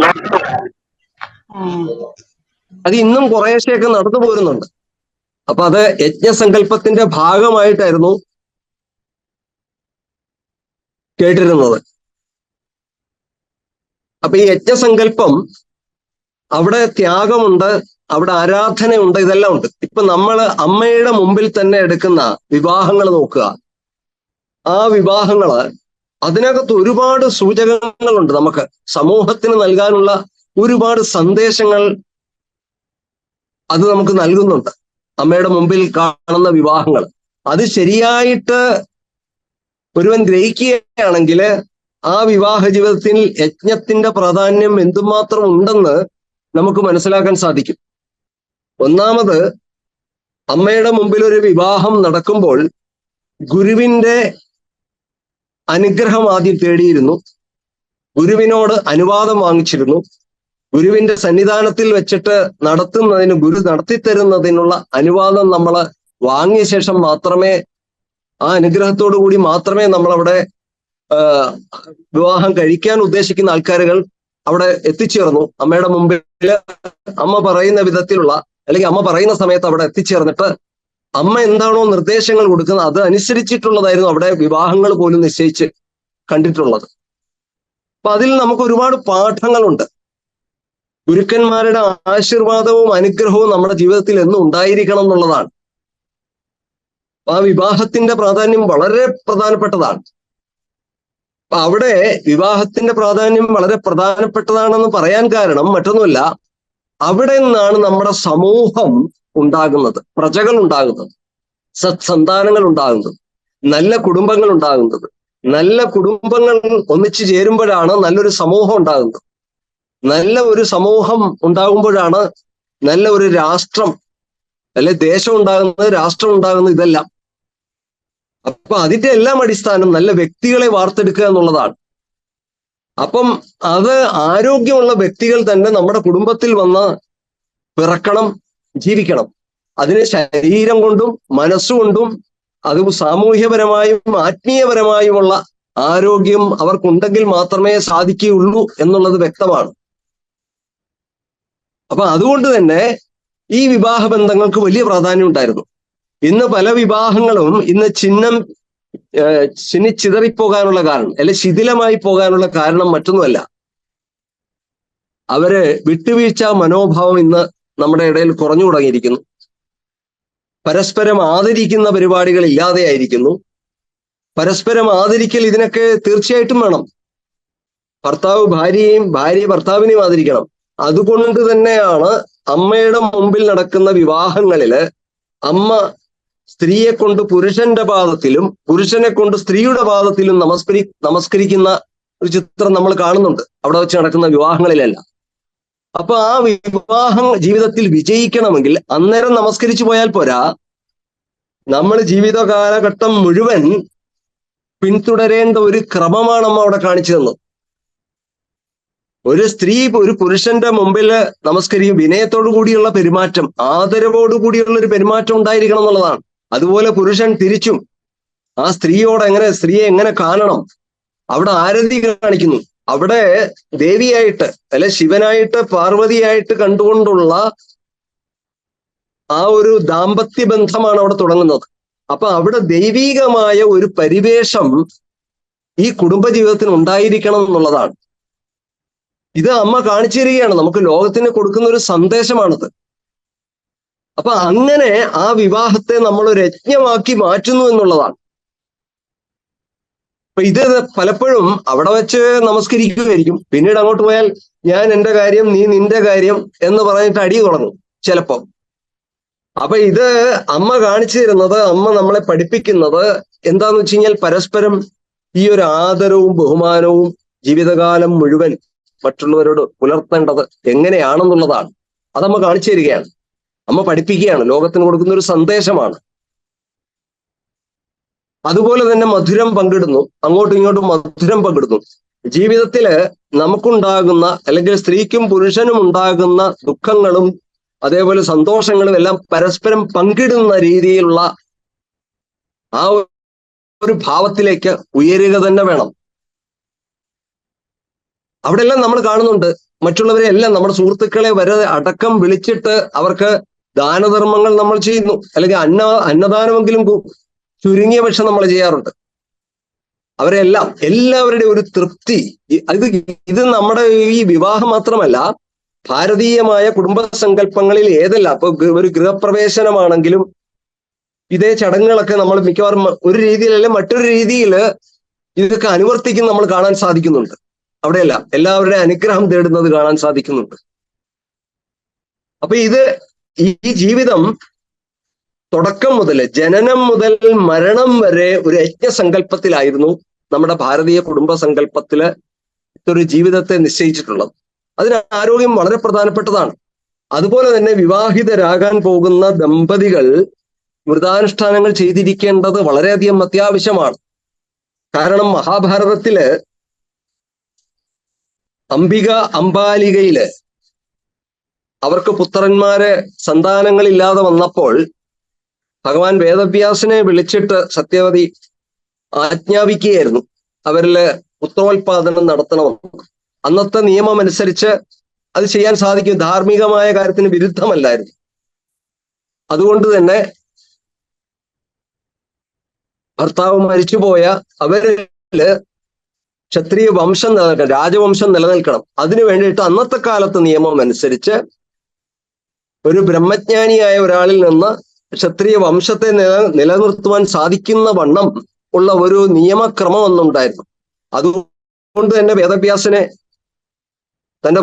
അത് ഇന്നും കുറേശ്ശെയൊക്കെ നടന്നു പോരുന്നുണ്ട്. അപ്പൊ അത് യജ്ഞസങ്കല്പത്തിന്റെ ഭാഗമായിട്ടായിരുന്നു കേട്ടിരുന്നത്. അപ്പൊ ഈ യജ്ഞസങ്കല്പം, അവിടെ ത്യാഗമുണ്ട്, അവിടെ ആരാധനയുണ്ട്, ഇതെല്ലാം ഉണ്ട്. ഇപ്പൊ നമ്മൾ അമ്മയുടെ മുമ്പിൽ തന്നെ എടുക്കുന്ന വിവാഹങ്ങൾ നോക്കുക. ആ വിവാഹങ്ങള് അതിനകത്ത് ഒരുപാട് സൂചകങ്ങളുണ്ട്. നമുക്ക് സമൂഹത്തിന് നൽകാനുള്ള ഒരുപാട് സന്ദേശങ്ങൾ അത് നമുക്ക് നൽകുന്നുണ്ട്. അമ്മയുടെ മുമ്പിൽ കാണുന്ന വിവാഹങ്ങൾ അത് ശരിയായിട്ട് ഒരുവൻ ഗ്രഹിക്കുകയാണെങ്കിൽ ആ വിവാഹ ജീവിതത്തിൽ യജ്ഞത്തിന്റെ പ്രാധാന്യം എന്തുമാത്രം ഉണ്ടെന്ന് നമുക്ക് മനസ്സിലാക്കാൻ സാധിക്കും. ഒന്നാമത്, അമ്മയുടെ മുമ്പിൽ ഒരു വിവാഹം നടക്കുമ്പോൾ ഗുരുവിന്റെ അനുഗ്രഹം ആദ്യം തേടിയിരുന്നു, ഗുരുവിനോട് അനുവാദം വാങ്ങിച്ചിരുന്നു. ഗുരുവിന്റെ സന്നിധാനത്തിൽ വെച്ചിട്ട് നടത്തുന്നതിന്, ഗുരു നടത്തിത്തരുന്നതിനുള്ള അനുവാദം നമ്മൾ വാങ്ങിയ ശേഷം മാത്രമേ, ആ അനുഗ്രഹത്തോടു കൂടി മാത്രമേ നമ്മളവിടെ വിവാഹം കഴിക്കാൻ ഉദ്ദേശിക്കുന്ന ആൾക്കാരുകൾ അവിടെ എത്തിച്ചേർന്നു. അമ്മയുടെ മുമ്പിൽ അമ്മ പറയുന്ന വിധത്തിലുള്ള, അല്ലെങ്കിൽ അമ്മ പറയുന്ന സമയത്ത് അവിടെ എത്തിച്ചേർന്നിട്ട് അമ്മ എന്താണോ നിർദ്ദേശങ്ങൾ കൊടുക്കുന്നത് അത് അനുസരിച്ചിട്ടുള്ളതായിരുന്നു അവിടെ വിവാഹങ്ങൾ പോലും നിശ്ചയിച്ച് കണ്ടിട്ടുള്ളത്. അപ്പൊ അതിൽ നമുക്ക് ഒരുപാട് പാഠങ്ങളുണ്ട്. ഗുരുക്കന്മാരുടെ ആശീർവാദവും അനുഗ്രഹവും നമ്മുടെ ജീവിതത്തിൽ എന്നും ഉണ്ടായിരിക്കണം എന്നുള്ളതാണ്. ആ വിവാഹത്തിന്റെ പ്രാധാന്യം വളരെ പ്രധാനപ്പെട്ടതാണ്. അപ്പൊ അവിടെ വിവാഹത്തിന്റെ പ്രാധാന്യം വളരെ പ്രധാനപ്പെട്ടതാണെന്ന് പറയാൻ കാരണം മറ്റൊന്നുമല്ല, അവിടെ നിന്നാണ് നമ്മുടെ സമൂഹം ഉണ്ടാകുന്നത്, പ്രജകൾ ഉണ്ടാകുന്നത്, സത്സന്താനങ്ങൾ ഉണ്ടാകുന്നത്, നല്ല കുടുംബങ്ങൾ ഉണ്ടാകുന്നത്. നല്ല കുടുംബങ്ങൾ ഒന്നിച്ചു ചേരുമ്പോഴാണ് നല്ലൊരു സമൂഹം ഉണ്ടാകുന്നത്. നല്ല ഒരു സമൂഹം ഉണ്ടാകുമ്പോഴാണ് നല്ല ഒരു രാഷ്ട്രം, അല്ലെ ദേശം ഉണ്ടാകുന്നത്, രാഷ്ട്രം ഉണ്ടാകുന്നത്. ഇതെല്ലാം അപ്പൊ അതിന്റെ എല്ലാം അടിസ്ഥാനം നല്ല വ്യക്തികളെ വാർത്തെടുക്കുക എന്നുള്ളതാണ്. അപ്പം അത് ആരോഗ്യമുള്ള വ്യക്തികൾ തന്നെ നമ്മുടെ കുടുംബത്തിൽ വന്ന് പിറക്കണം, ജീവിക്കണം. അതിന് ശരീരം കൊണ്ടും മനസ്സുകൊണ്ടും അത് സാമൂഹ്യപരമായും ആത്മീയപരമായുമുള്ള ആരോഗ്യം അവർക്കുണ്ടെങ്കിൽ മാത്രമേ സാധിക്കുകയുള്ളൂ എന്നുള്ളത് വ്യക്തമാണ്. അപ്പൊ അതുകൊണ്ട് തന്നെ ഈ വിവാഹ ബന്ധങ്ങൾക്ക് വലിയ പ്രാധാന്യം ഉണ്ടായിരുന്നു. ഇന്ന് പല വിവാഹങ്ങളും ഇന്ന് ചിതറിപ്പോകാനുള്ള കാരണം, അല്ലെ ശിഥിലമായി പോകാനുള്ള കാരണം മറ്റൊന്നുമല്ല, അവര് വിട്ടുവീഴ്ച മനോഭാവം ഇന്ന് നമ്മുടെ ഇടയിൽ കുറഞ്ഞു തുടങ്ങിയിരിക്കുന്നു. പരസ്പരം ആദരിക്കുന്ന പരിപാടികൾ ഇല്ലാതെയായിരിക്കുന്നു. പരസ്പരം ആദരിക്കൽ ഇതിനൊക്കെ തീർച്ചയായിട്ടും വേണം. ഭർത്താവ് ഭാര്യയെയും ഭാര്യ ഭർത്താവിനെയും ആദരിക്കണം. അതുകൊണ്ട് തന്നെയാണ് അമ്മയുടെ മുമ്പിൽ നടക്കുന്ന വിവാഹങ്ങളില് അമ്മ സ്ത്രീയെ കൊണ്ട് പുരുഷന്റെ പാദത്തിലും പുരുഷനെ കൊണ്ട് സ്ത്രീയുടെ പാദത്തിലും നമസ്കരിക്കുന്ന ഒരു ചിത്രം നമ്മൾ കാണുന്നുണ്ട് അവിടെ വെച്ച് നടക്കുന്ന വിവാഹങ്ങളിലല്ല. അപ്പൊ ആ വിവാഹം ജീവിതത്തിൽ വിജയിക്കണമെങ്കിൽ അന്നേരം നമസ്കരിച്ചു പോയാൽ പോരാ, നമ്മൾ ജീവിത കാലഘട്ടം മുഴുവൻ പിന്തുടരേണ്ട ഒരു ക്രമമാണ് അമ്മ അവിടെ കാണിച്ചു തന്നത്. ഒരു സ്ത്രീ ഒരു പുരുഷന്റെ മുമ്പിൽ നമസ്കരിക്കും, വിനയത്തോടു കൂടിയുള്ള പെരുമാറ്റം, ആദരവോടു കൂടിയുള്ള ഒരു പെരുമാറ്റം ഉണ്ടായിരിക്കണം എന്നുള്ളതാണ്. അതുപോലെ പുരുഷൻ തിരിച്ചും ആ സ്ത്രീയെ എങ്ങനെ കാണണം, അവിടെ ആരതി കാണിക്കുന്നു. അവിടെ ദേവിയായിട്ട് അല്ലെ ശിവനായിട്ട് പാർവതിയായിട്ട് കണ്ടുകൊണ്ടുള്ള ആ ഒരു ദാമ്പത്യ ബന്ധമാണ് അവിടെ തുടങ്ങുന്നത്. അപ്പൊ അവിടെ ദൈവീകമായ ഒരു പരിവേഷം ഈ കുടുംബജീവിതത്തിന് ഉണ്ടായിരിക്കണം എന്നുള്ളതാണ്. ഇത് അമ്മ കാണിച്ചു തരികയാണ്, നമുക്ക് ലോകത്തിന് കൊടുക്കുന്ന ഒരു സന്ദേശമാണത്. അപ്പൊ അങ്ങനെ ആ വിവാഹത്തെ നമ്മൾ ഒരു യജ്ഞമാക്കി മാറ്റുന്നു എന്നുള്ളതാണ്. അപ്പൊ ഇത് പലപ്പോഴും അവിടെ വെച്ച് നമസ്കരിക്കുകയായിരിക്കും, പിന്നീട് അങ്ങോട്ട് പോയാൽ ഞാൻ എൻ്റെ കാര്യം നീ നിന്റെ കാര്യം എന്ന് പറഞ്ഞിട്ട് അടി തുടങ്ങും ചിലപ്പോ. അപ്പൊ ഇത് അമ്മ കാണിച്ചു തരുന്നത്, അമ്മ നമ്മളെ പഠിപ്പിക്കുന്നത് എന്താന്ന് വെച്ച് കഴിഞ്ഞാൽ പരസ്പരം ഈ ഒരു ആദരവും ബഹുമാനവും ജീവിതകാലം മുഴുവൻ മറ്റുള്ളവരോട് പുലർത്തേണ്ടത് എങ്ങനെയാണെന്നുള്ളതാണ്. അതമ്മ കാണിച്ചു തരികയാണ്, അമ്മ പഠിപ്പിക്കുകയാണ്, ലോകത്തിന് കൊടുക്കുന്ന ഒരു സന്ദേശമാണ്. അതുപോലെ തന്നെ മധുരം പങ്കിടുന്നു, അങ്ങോട്ടും ഇങ്ങോട്ടും മധുരം പങ്കിടുന്നു. ജീവിതത്തില് നമുക്കുണ്ടാകുന്ന അല്ലെങ്കിൽ സ്ത്രീക്കും പുരുഷനും ഉണ്ടാകുന്ന ദുഃഖങ്ങളും അതേപോലെ സന്തോഷങ്ങളും എല്ലാം പരസ്പരം പങ്കിടുന്ന രീതിയിലുള്ള ആ ഒരു ഭാവത്തിലേക്ക് ഉയരുക തന്നെ വേണം. അവിടെ എല്ലാം നമ്മൾ കാണുന്നുണ്ട്, മറ്റുള്ളവരെ എല്ലാം നമ്മുടെ സുഹൃത്തുക്കളെ വരെ അടക്കം വിളിച്ചിട്ട് അവർക്ക് ദാനധർമ്മങ്ങൾ നമ്മൾ ചെയ്യുന്നു, അല്ലെങ്കിൽ അന്നദാനമെങ്കിലും ചുരുങ്ങിയ പക്ഷം നമ്മൾ ചെയ്യാറുണ്ട്. അവരെല്ലാം എല്ലാവരുടെയും ഒരു തൃപ്തി, ഇത് നമ്മുടെ ഈ വിവാഹം മാത്രമല്ല, ഭാരതീയമായ കുടുംബ സങ്കല്പങ്ങളിൽ ഏതെല്ലാം, ഇപ്പൊ ഒരു ഗൃഹപ്രവേശനമാണെങ്കിലും ഇതേ ചടങ്ങുകളൊക്കെ നമ്മൾ മിക്കവാറും ഒരു രീതിയിലല്ല മറ്റൊരു രീതിയിൽ ഇതൊക്കെ അനുവർത്തിക്കുന്ന നമ്മൾ കാണാൻ സാധിക്കുന്നുണ്ട്. അവിടെയല്ല, എല്ലാവരുടെയും അനുഗ്രഹം തേടുന്നത് കാണാൻ സാധിക്കുന്നുണ്ട്. അപ്പൊ ഈ ജീവിതം തുടക്കം മുതൽ, ജനനം മുതൽ മരണം വരെ ഒരു യജ്ഞസങ്കല്പത്തിലായിരുന്നു നമ്മുടെ ഭാരതീയ കുടുംബ സങ്കല്പത്തില് ഒരു ജീവിതത്തെ നിശ്ചയിച്ചിട്ടുള്ളത്. അതിന് ആരോഗ്യം വളരെ പ്രധാനപ്പെട്ടതാണ്. അതുപോലെ തന്നെ വിവാഹിതരാകാൻ പോകുന്ന ദമ്പതികൾ വ്രതാനുഷ്ഠാനങ്ങൾ ചെയ്തിരിക്കേണ്ടത് വളരെയധികം അത്യാവശ്യമാണ്. കാരണം മഹാഭാരതത്തില് അംബാലികയില് അവർക്ക് സന്താനങ്ങളില്ലാതെ വന്നപ്പോൾ ഭഗവാൻ വേദവ്യാസനെ വിളിച്ചിട്ട് സത്യവതി ആജ്ഞാപിക്കുകയായിരുന്നു അവരില് പുത്രോത്പാദനം നടത്തണമെന്ന്. അന്നത്തെ നിയമം അനുസരിച്ച് അത് ചെയ്യാൻ സാധിക്കും, ധാർമ്മികമായ കാര്യത്തിന് വിരുദ്ധമല്ലായിരുന്നു. അതുകൊണ്ട് തന്നെ ഭർത്താവ് മരിച്ചുപോയ അവരില് ക്ഷത്രിയ വംശം നിലനിൽക്കണം, രാജവംശം നിലനിൽക്കണം. അതിനു വേണ്ടിയിട്ട് അന്നത്തെ കാലത്ത് നിയമം അനുസരിച്ച് ഒരു ബ്രഹ്മജ്ഞാനിയായ ഒരാളിൽ നിന്ന് ക്ഷത്രിയ വംശത്തെ നിലനിർത്തുവാൻ സാധിക്കുന്ന വണ്ണം ഉള്ള ഒരു നിയമക്രമം ഒന്നുണ്ടായിരുന്നു. അതുകൊണ്ട് തന്നെ വേദവ്യാസനെ, തന്റെ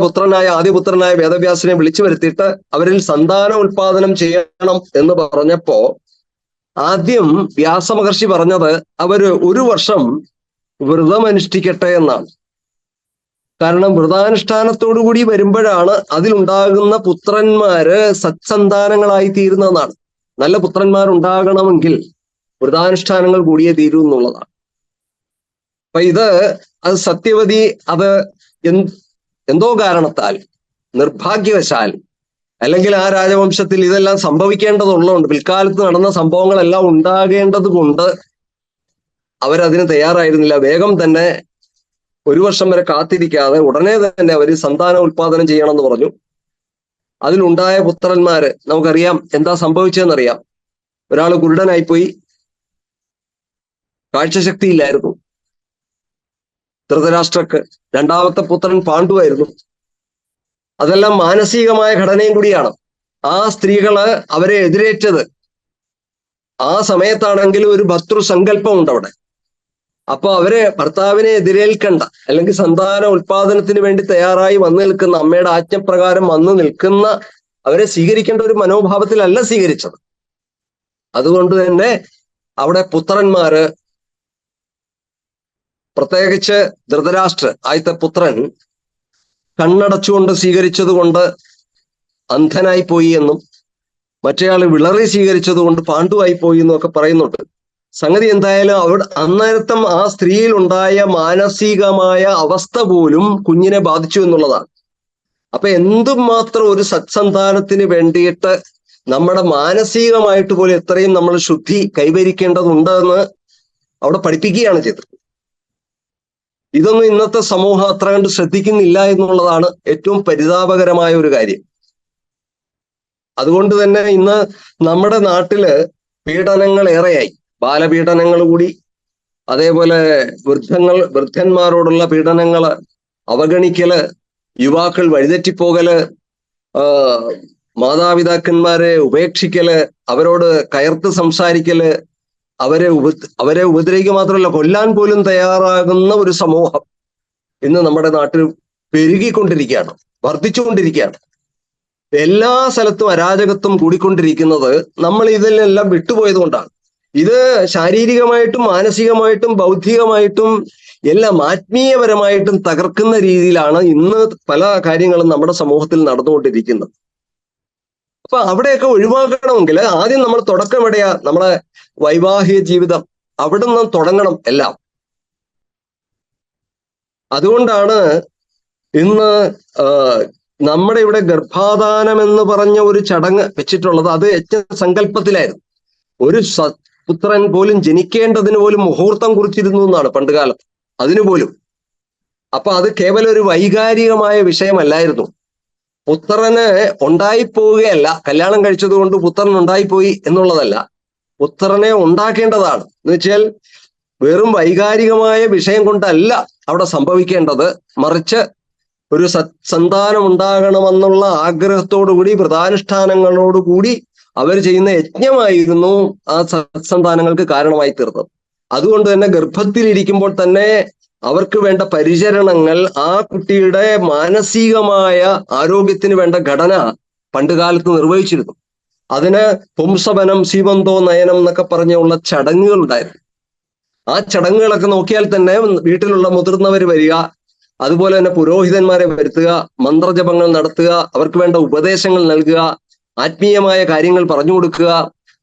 ആദ്യപുത്രനായ വേദവ്യാസനെ വിളിച്ചു വരുത്തിയിട്ട് അവരിൽ സന്താന ഉൽപാദനം ചെയ്യണം എന്ന് പറഞ്ഞപ്പോ ആദ്യം വ്യാസമഹർഷി പറഞ്ഞത് അവര് 1 വർഷം വ്രതമനുഷ്ഠിക്കട്ടെ എന്നാണ്. കാരണം വ്രതാനുഷ്ഠാനത്തോടുകൂടി വരുമ്പോഴാണ് അതിലുണ്ടാകുന്ന പുത്രന്മാര് സത്സന്താനങ്ങളായി തീരുന്നതെന്നാണ്. നല്ല പുത്രന്മാരുണ്ടാകണമെങ്കിൽ വ്രതാനുഷ്ഠാനങ്ങൾ കൂടിയേ തീരൂ എന്നുള്ളതാണ്. അപ്പൊ അത് സത്യവതി അത് എന്തോ കാരണത്താൽ, നിർഭാഗ്യവശാൽ, അല്ലെങ്കിൽ ആ രാജവംശത്തിൽ ഇതെല്ലാം സംഭവിക്കേണ്ടതുള്ളതുകൊണ്ട്, പിൽക്കാലത്ത് നടന്ന സംഭവങ്ങളെല്ലാം ഉണ്ടാകേണ്ടത് കൊണ്ട് അവരതിന് തയ്യാറായിരുന്നില്ല. വേഗം തന്നെ 1 വർഷം വരെ കാത്തിരിക്കാതെ ഉടനെ തന്നെ അവർ സന്താന ഉൽപാദനം ചെയ്യണമെന്ന് പറഞ്ഞു. അതിലുണ്ടായ പുത്രന്മാര് നമുക്കറിയാം എന്താ സംഭവിച്ചതെന്നറിയാം. ഒരാൾ കുരുടനായിപ്പോയി, കാഴ്ചശക്തി ഇല്ലായിരുന്നു ധൃതരാഷ്ട്രക്ക്. രണ്ടാമത്തെ പുത്രൻ പാണ്ഡുവായിരുന്നു. അതെല്ലാം മാനസികമായ ഘടനയും കൂടിയാണ്. ആ സ്ത്രീകള് അവരെ എതിരേറ്റത് ആ സമയത്താണെങ്കിൽ ഒരു ഭർതൃസങ്കല്പം ഉണ്ട് അവിടെ. അപ്പൊ അവരെ ഭർത്താവിനെ എതിരേൽക്കണ്ട, അല്ലെങ്കിൽ സന്താന ഉൽപാദനത്തിന് വേണ്ടി തയ്യാറായി വന്നു നിൽക്കുന്ന, അമ്മയുടെ ആജ്ഞപ്രകാരം വന്നു നിൽക്കുന്ന അവരെ സ്വീകരിക്കേണ്ട ഒരു മനോഭാവത്തിലല്ല സ്വീകരിച്ചത്. അതുകൊണ്ട് തന്നെ അവിടെ പുത്രന്മാര്, പ്രത്യേകിച്ച് ധൃതരാഷ്ട്ര ആദ്യത്തെ പുത്രൻ കണ്ണടച്ചുകൊണ്ട് സ്വീകരിച്ചത് കൊണ്ട് അന്ധനായി പോയി എന്നും, മറ്റേയാള് വിളറി സ്വീകരിച്ചത് കൊണ്ട് പാണ്ഡുവായി പോയി എന്നും ഒക്കെ പറയുന്നുണ്ട്. സംഗതി എന്തായാലും അവിടെ അന്നേരത്തം ആ സ്ത്രീയിൽ ഉണ്ടായ മാനസികമായ അവസ്ഥ പോലും കുഞ്ഞിനെ ബാധിച്ചു എന്നുള്ളതാണ്. അപ്പൊ എന്തുമാത്രം ഒരു സത്സന്താനത്തിന് വേണ്ടിയിട്ട് നമ്മുടെ മാനസികമായിട്ട് പോലും എത്രയും നമ്മൾ ശുദ്ധി കൈവരിക്കേണ്ടതുണ്ടെന്ന് അവിടെ പഠിപ്പിക്കുകയാണ് ചെയ്തത്. ഇതൊന്നും ഇന്നത്തെ സമൂഹം അത്ര കണ്ട് ശ്രദ്ധിക്കുന്നില്ല എന്നുള്ളതാണ് ഏറ്റവും പരിതാപകരമായ ഒരു കാര്യം. അതുകൊണ്ട് തന്നെ ഇന്ന് നമ്മുടെ നാട്ടില് പീഡനങ്ങൾ ഏറെയായി. ബാലപീഡനങ്ങൾ കൂടി, അതേപോലെ വൃദ്ധന്മാരോടുള്ള പീഡനങ്ങള്, അവഗണിക്കല്, യുവാക്കൾ വഴിതെറ്റിപ്പോകല്, മാതാപിതാക്കന്മാരെ ഉപേക്ഷിക്കല്, അവരോട് കയർത്ത് സംസാരിക്കല്, അവരെ ഉപദ്രവിക്കുക മാത്രമല്ല കൊല്ലാൻ പോലും തയ്യാറാകുന്ന ഒരു സമൂഹം ഇന്ന് നമ്മുടെ നാട്ടിൽ പെരുകിക്കൊണ്ടിരിക്കുകയാണ്, വർദ്ധിച്ചുകൊണ്ടിരിക്കുകയാണ്. എല്ലാ സ്ഥലത്തും അരാജകത്വം കൂടിക്കൊണ്ടിരിക്കുന്നത് നമ്മൾ ഇതിലെല്ലാം വിട്ടുപോയത് കൊണ്ടാണ്. ഇത് ശാരീരികമായിട്ടും മാനസികമായിട്ടും ബൗദ്ധികമായിട്ടും എല്ലാം ആത്മീയപരമായിട്ടും തകർക്കുന്ന രീതിയിലാണ് ഇന്ന് പല കാര്യങ്ങളും നമ്മുടെ സമൂഹത്തിൽ നടന്നുകൊണ്ടിരിക്കുന്നത്. അപ്പൊ അവിടെയൊക്കെ ഒഴിവാക്കണമെങ്കിൽ ആദ്യം നമ്മൾ തുടക്കം എവിടെയാ? നമ്മളെ വൈവാഹിക ജീവിതം, അവിടെ നിന്ന് തുടങ്ങണം എല്ലാം. അതുകൊണ്ടാണ് ഇന്ന് നമ്മുടെ ഇവിടെ ഗർഭാധാനം എന്ന് പറഞ്ഞ ഒരു ചടങ്ങ് വെച്ചിട്ടുള്ളത്. അത് യജ്ഞസങ്കല്പത്തിലായിരുന്നു. ഒരു പുത്രൻ പോലും ജനിക്കേണ്ടതിന് പോലും മുഹൂർത്തം കുറിച്ചിരുന്നു എന്നാണ് പണ്ട് കാലത്ത്, അതിനു പോലും. അപ്പൊ അത് കേവലം ഒരു വൈകാരികമായ വിഷയമല്ലായിരുന്നു. പുത്രന് ഉണ്ടായിപ്പോവുകയല്ല, കല്യാണം കഴിച്ചത് കൊണ്ട് പുത്രൻ ഉണ്ടായിപ്പോയി എന്നുള്ളതല്ല, പുത്രനെ ഉണ്ടാക്കേണ്ടതാണ്. എന്ന് വെച്ചാൽ വെറും വൈകാരികമായ വിഷയം കൊണ്ടല്ല അവിടെ സംഭവിക്കേണ്ടത്, മറിച്ച് ഒരു സന്താനം ഉണ്ടാകണമെന്നുള്ള ആഗ്രഹത്തോടുകൂടി വ്രതാനുഷ്ഠാനങ്ങളോടുകൂടി അവർ ചെയ്യുന്ന യജ്ഞമായിരുന്നു ആ സന്താനങ്ങൾക്ക് കാരണമായി തീർന്നത്. അതുകൊണ്ട് തന്നെ ഗർഭത്തിലിരിക്കുമ്പോൾ തന്നെ അവർക്ക് വേണ്ട പരിചരണങ്ങൾ, ആ കുട്ടിയുടെ മാനസികമായ ആരോഗ്യത്തിന് വേണ്ട ഘടന പണ്ടുകാലത്ത് നിർവഹിച്ചിരുന്നു. അതിന് പുംസവനം, സീമന്തോ നയനം എന്നൊക്കെ പറഞ്ഞുള്ള ചടങ്ങുകൾ ഉണ്ടായിരുന്നു. ആ ചടങ്ങുകളൊക്കെ നോക്കിയാൽ തന്നെ വീട്ടിലുള്ള മുതിർന്നവർ വരിക, അതുപോലെ തന്നെ പുരോഹിതന്മാരെ വരുത്തുക, മന്ത്രജപങ്ങൾ നടത്തുക, അവർക്ക് വേണ്ട ഉപദേശങ്ങൾ നൽകുക, ആത്മീയമായ കാര്യങ്ങൾ പറഞ്ഞു കൊടുക്കുക.